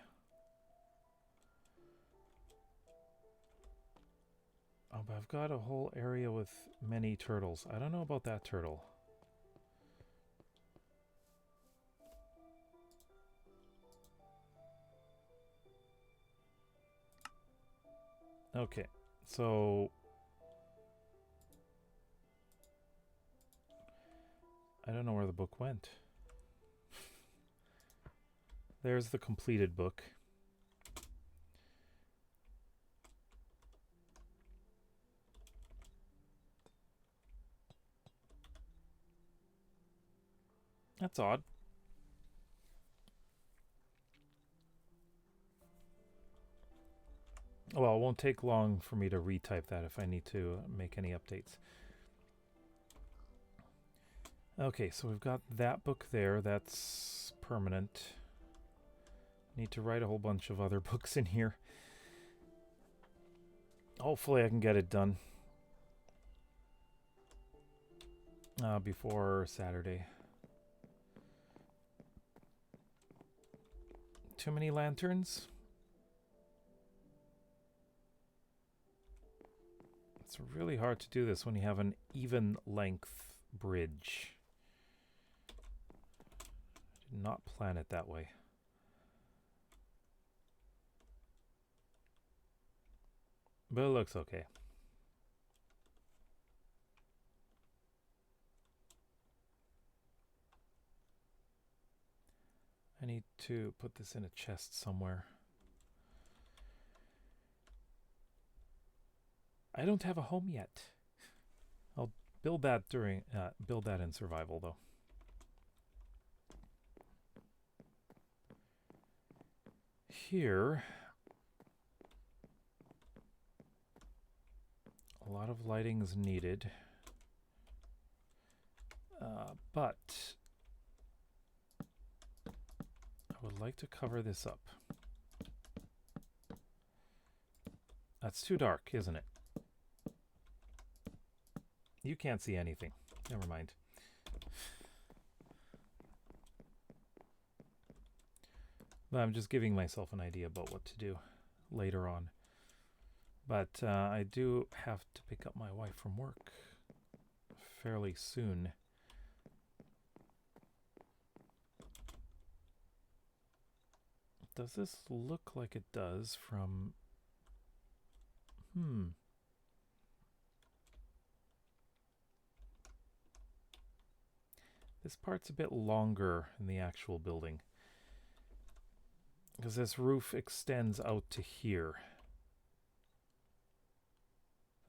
Speaker 1: Oh, but I've got a whole area with many turtles. I don't know about that turtle. Okay, so... I don't know where the book went. There's the completed book. That's odd. Well, it won't take long for me to retype that if I need to make any updates. Okay, so we've got that book there. That's permanent. Need to write a whole bunch of other books in here. Hopefully I can get it done before Saturday. Too many lanterns? It's really hard to do this when you have an even length bridge. I did not plan it that way. But it looks okay. I need to put this in a chest somewhere. I don't have a home yet. I'll build that during build that in survival though. Here A lot of lighting is needed. But I would like to cover this up. That's too dark, isn't it? You can't see anything. Never mind. But I'm just giving myself an idea about what to do later on. But I do have to pick up my wife from work fairly soon. Does this look like it does from... This part's a bit longer in the actual building, because this roof extends out to here.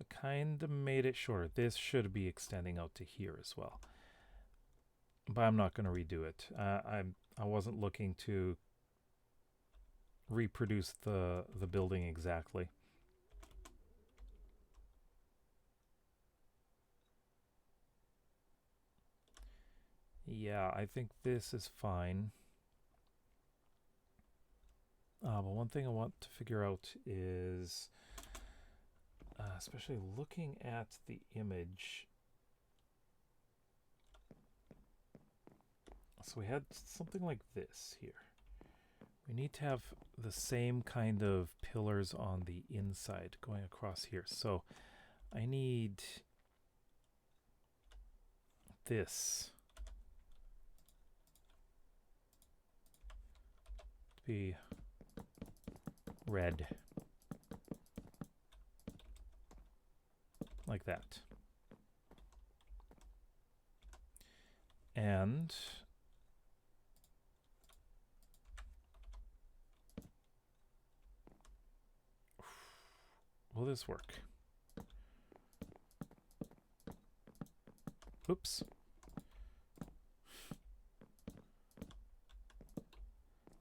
Speaker 1: It kind of made it shorter. This should be extending out to here as well. But I'm not going to redo it. I wasn't looking to reproduce the building exactly. Yeah, I think this is fine. But one thing I want to figure out is, especially looking at the image. So we had something like this here. We need to have the same kind of pillars on the inside going across here. So I need this to be red. Like that. And will this work? Oops.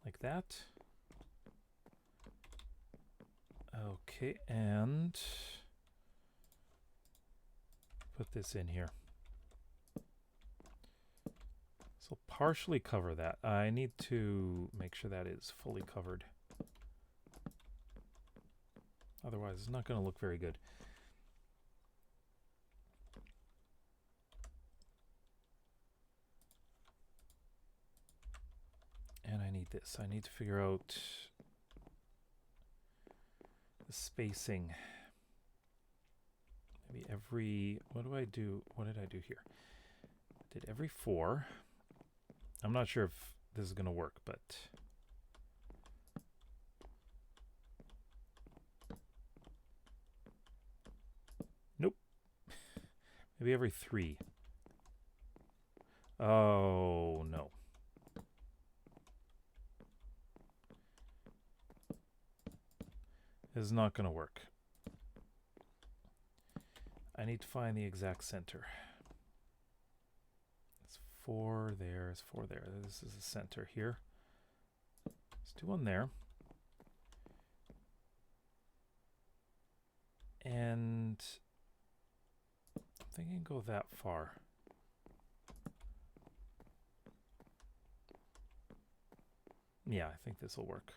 Speaker 1: Like that. Okay, and put this in here. So partially cover that. I need to make sure that is fully covered. Otherwise, it's not going to look very good. And I need this. I need to figure out the spacing. Maybe every... What do I do? What did I do here? I did every 4. I'm not sure if this is going to work, but... Nope. Maybe every 3. Oh, no. This is not going to work. I need to find the exact center. It's 4 there, it's 4 there. This is the center here. Let's do one there. And I'm thinking go that far. Yeah, I think this will work.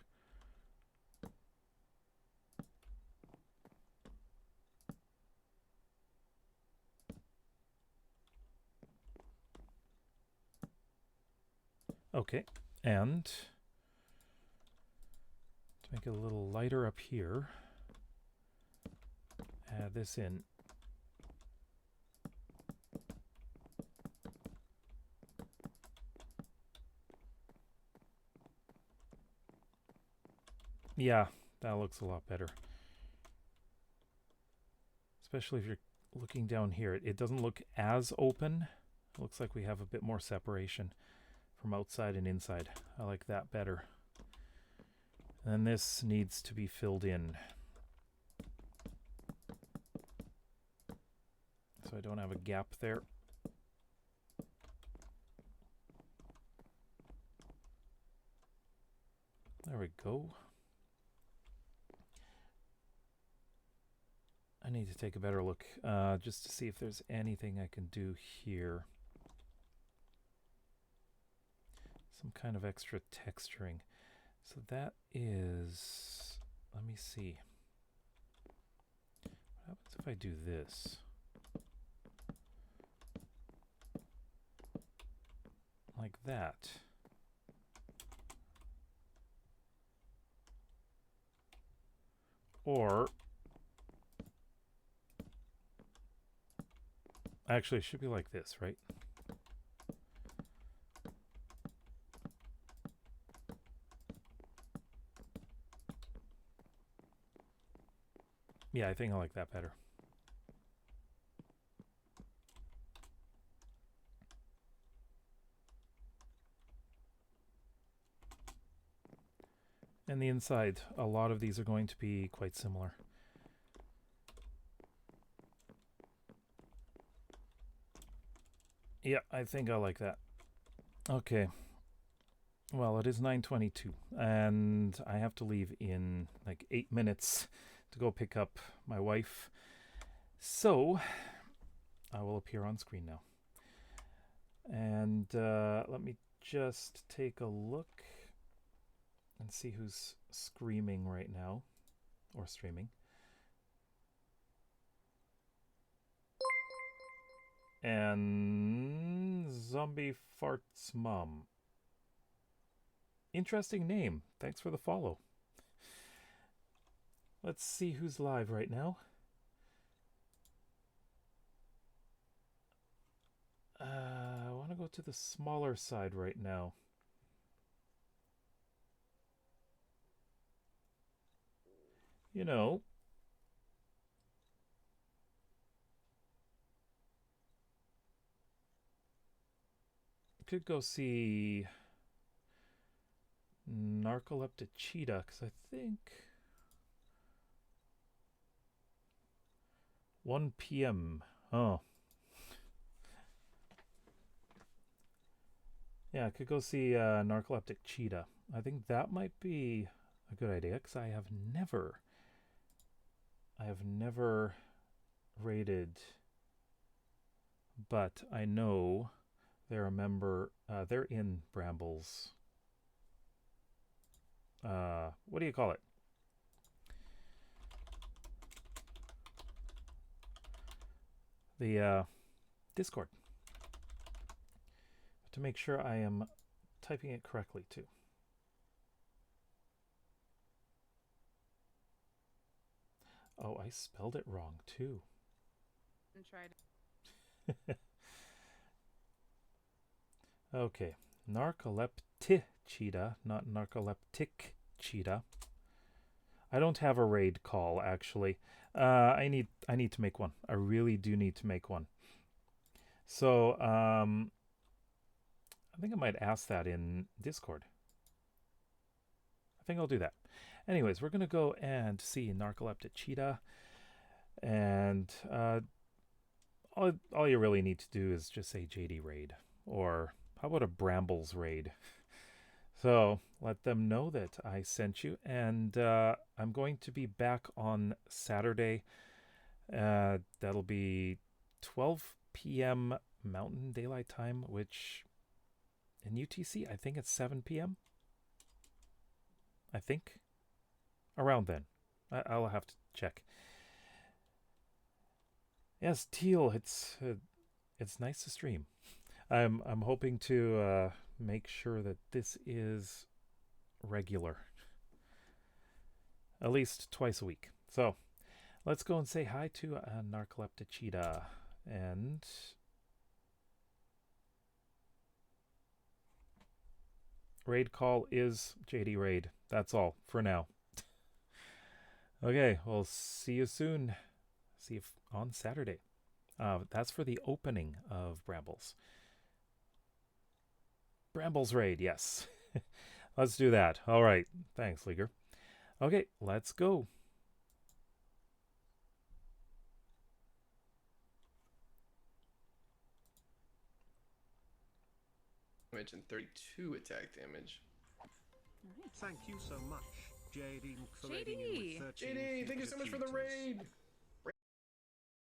Speaker 1: Okay, and to make it a little lighter up here, add this in. Yeah, that looks a lot better. Especially if you're looking down here. It doesn't look as open. It looks like we have a bit more separation from outside and inside. I like that better. And this needs to be filled in, so I don't have a gap there. There we go. I need to take a better look just to see if there's anything I can do here. Some kind of extra texturing. So that is, let me see. What happens if I do this? Like that. Or, actually it should be like this, right? Yeah, I think I like that better. And the inside, a lot of these are going to be quite similar. Yeah, I think I like that. Okay. Well, it is 9:22, and I have to leave in like 8 minutes to go pick up my wife. So, I will appear on screen now. And let me just take a look and see who's screaming right now, or streaming. And Zombie Farts Mom. Interesting name. Thanks for the follow. Let's see who's live right now. I want to go to the smaller side right now. You know, could go see Narcoleptic Cheetah, because I think 1 p.m. Oh. Yeah, I could go see Narcoleptic Cheetah. I think that might be a good idea, because I have never raided, but I know they're a member, they're in Brambles. What do you call it? The Discord. To make sure I am typing it correctly too. Oh, I spelled it wrong too.
Speaker 2: And tried.
Speaker 1: Okay, Narcoleptic Cheetah, not Narcoleptic Cheetah. I don't have a raid call actually. I need to make one. I really do need to make one. So I think I might ask that in Discord. I think I'll do that. Anyways, we're gonna go and see Narcoleptic Cheetah, and all you really need to do is just say JD raid, or how about a Brambles raid? So let them know that I sent you, and I'm going to be back on Saturday. That'll be 12 p.m. Mountain Daylight Time, which in UTC, I think it's 7 p.m. I think. Around then. I'll have to check. Yes, Teal, it's nice to stream. I'm hoping to make sure that this is regular. At least twice a week. So, let's go and say hi to Narcoleptic Cheetah. And raid call is JD Raid. That's all for now. Okay, we'll see you soon. See you on Saturday. That's for the opening of Brambles. Brambles raid, yes. Let's do that. All right. Thanks, Leaguer. Okay, let's go.
Speaker 3: Damage and 32 attack damage.
Speaker 2: Nice.
Speaker 4: Thank you so much, JayDeeMC, for
Speaker 2: JD.
Speaker 4: raiding in with 13
Speaker 3: JD, thank you so much for the
Speaker 4: futures.
Speaker 3: raid!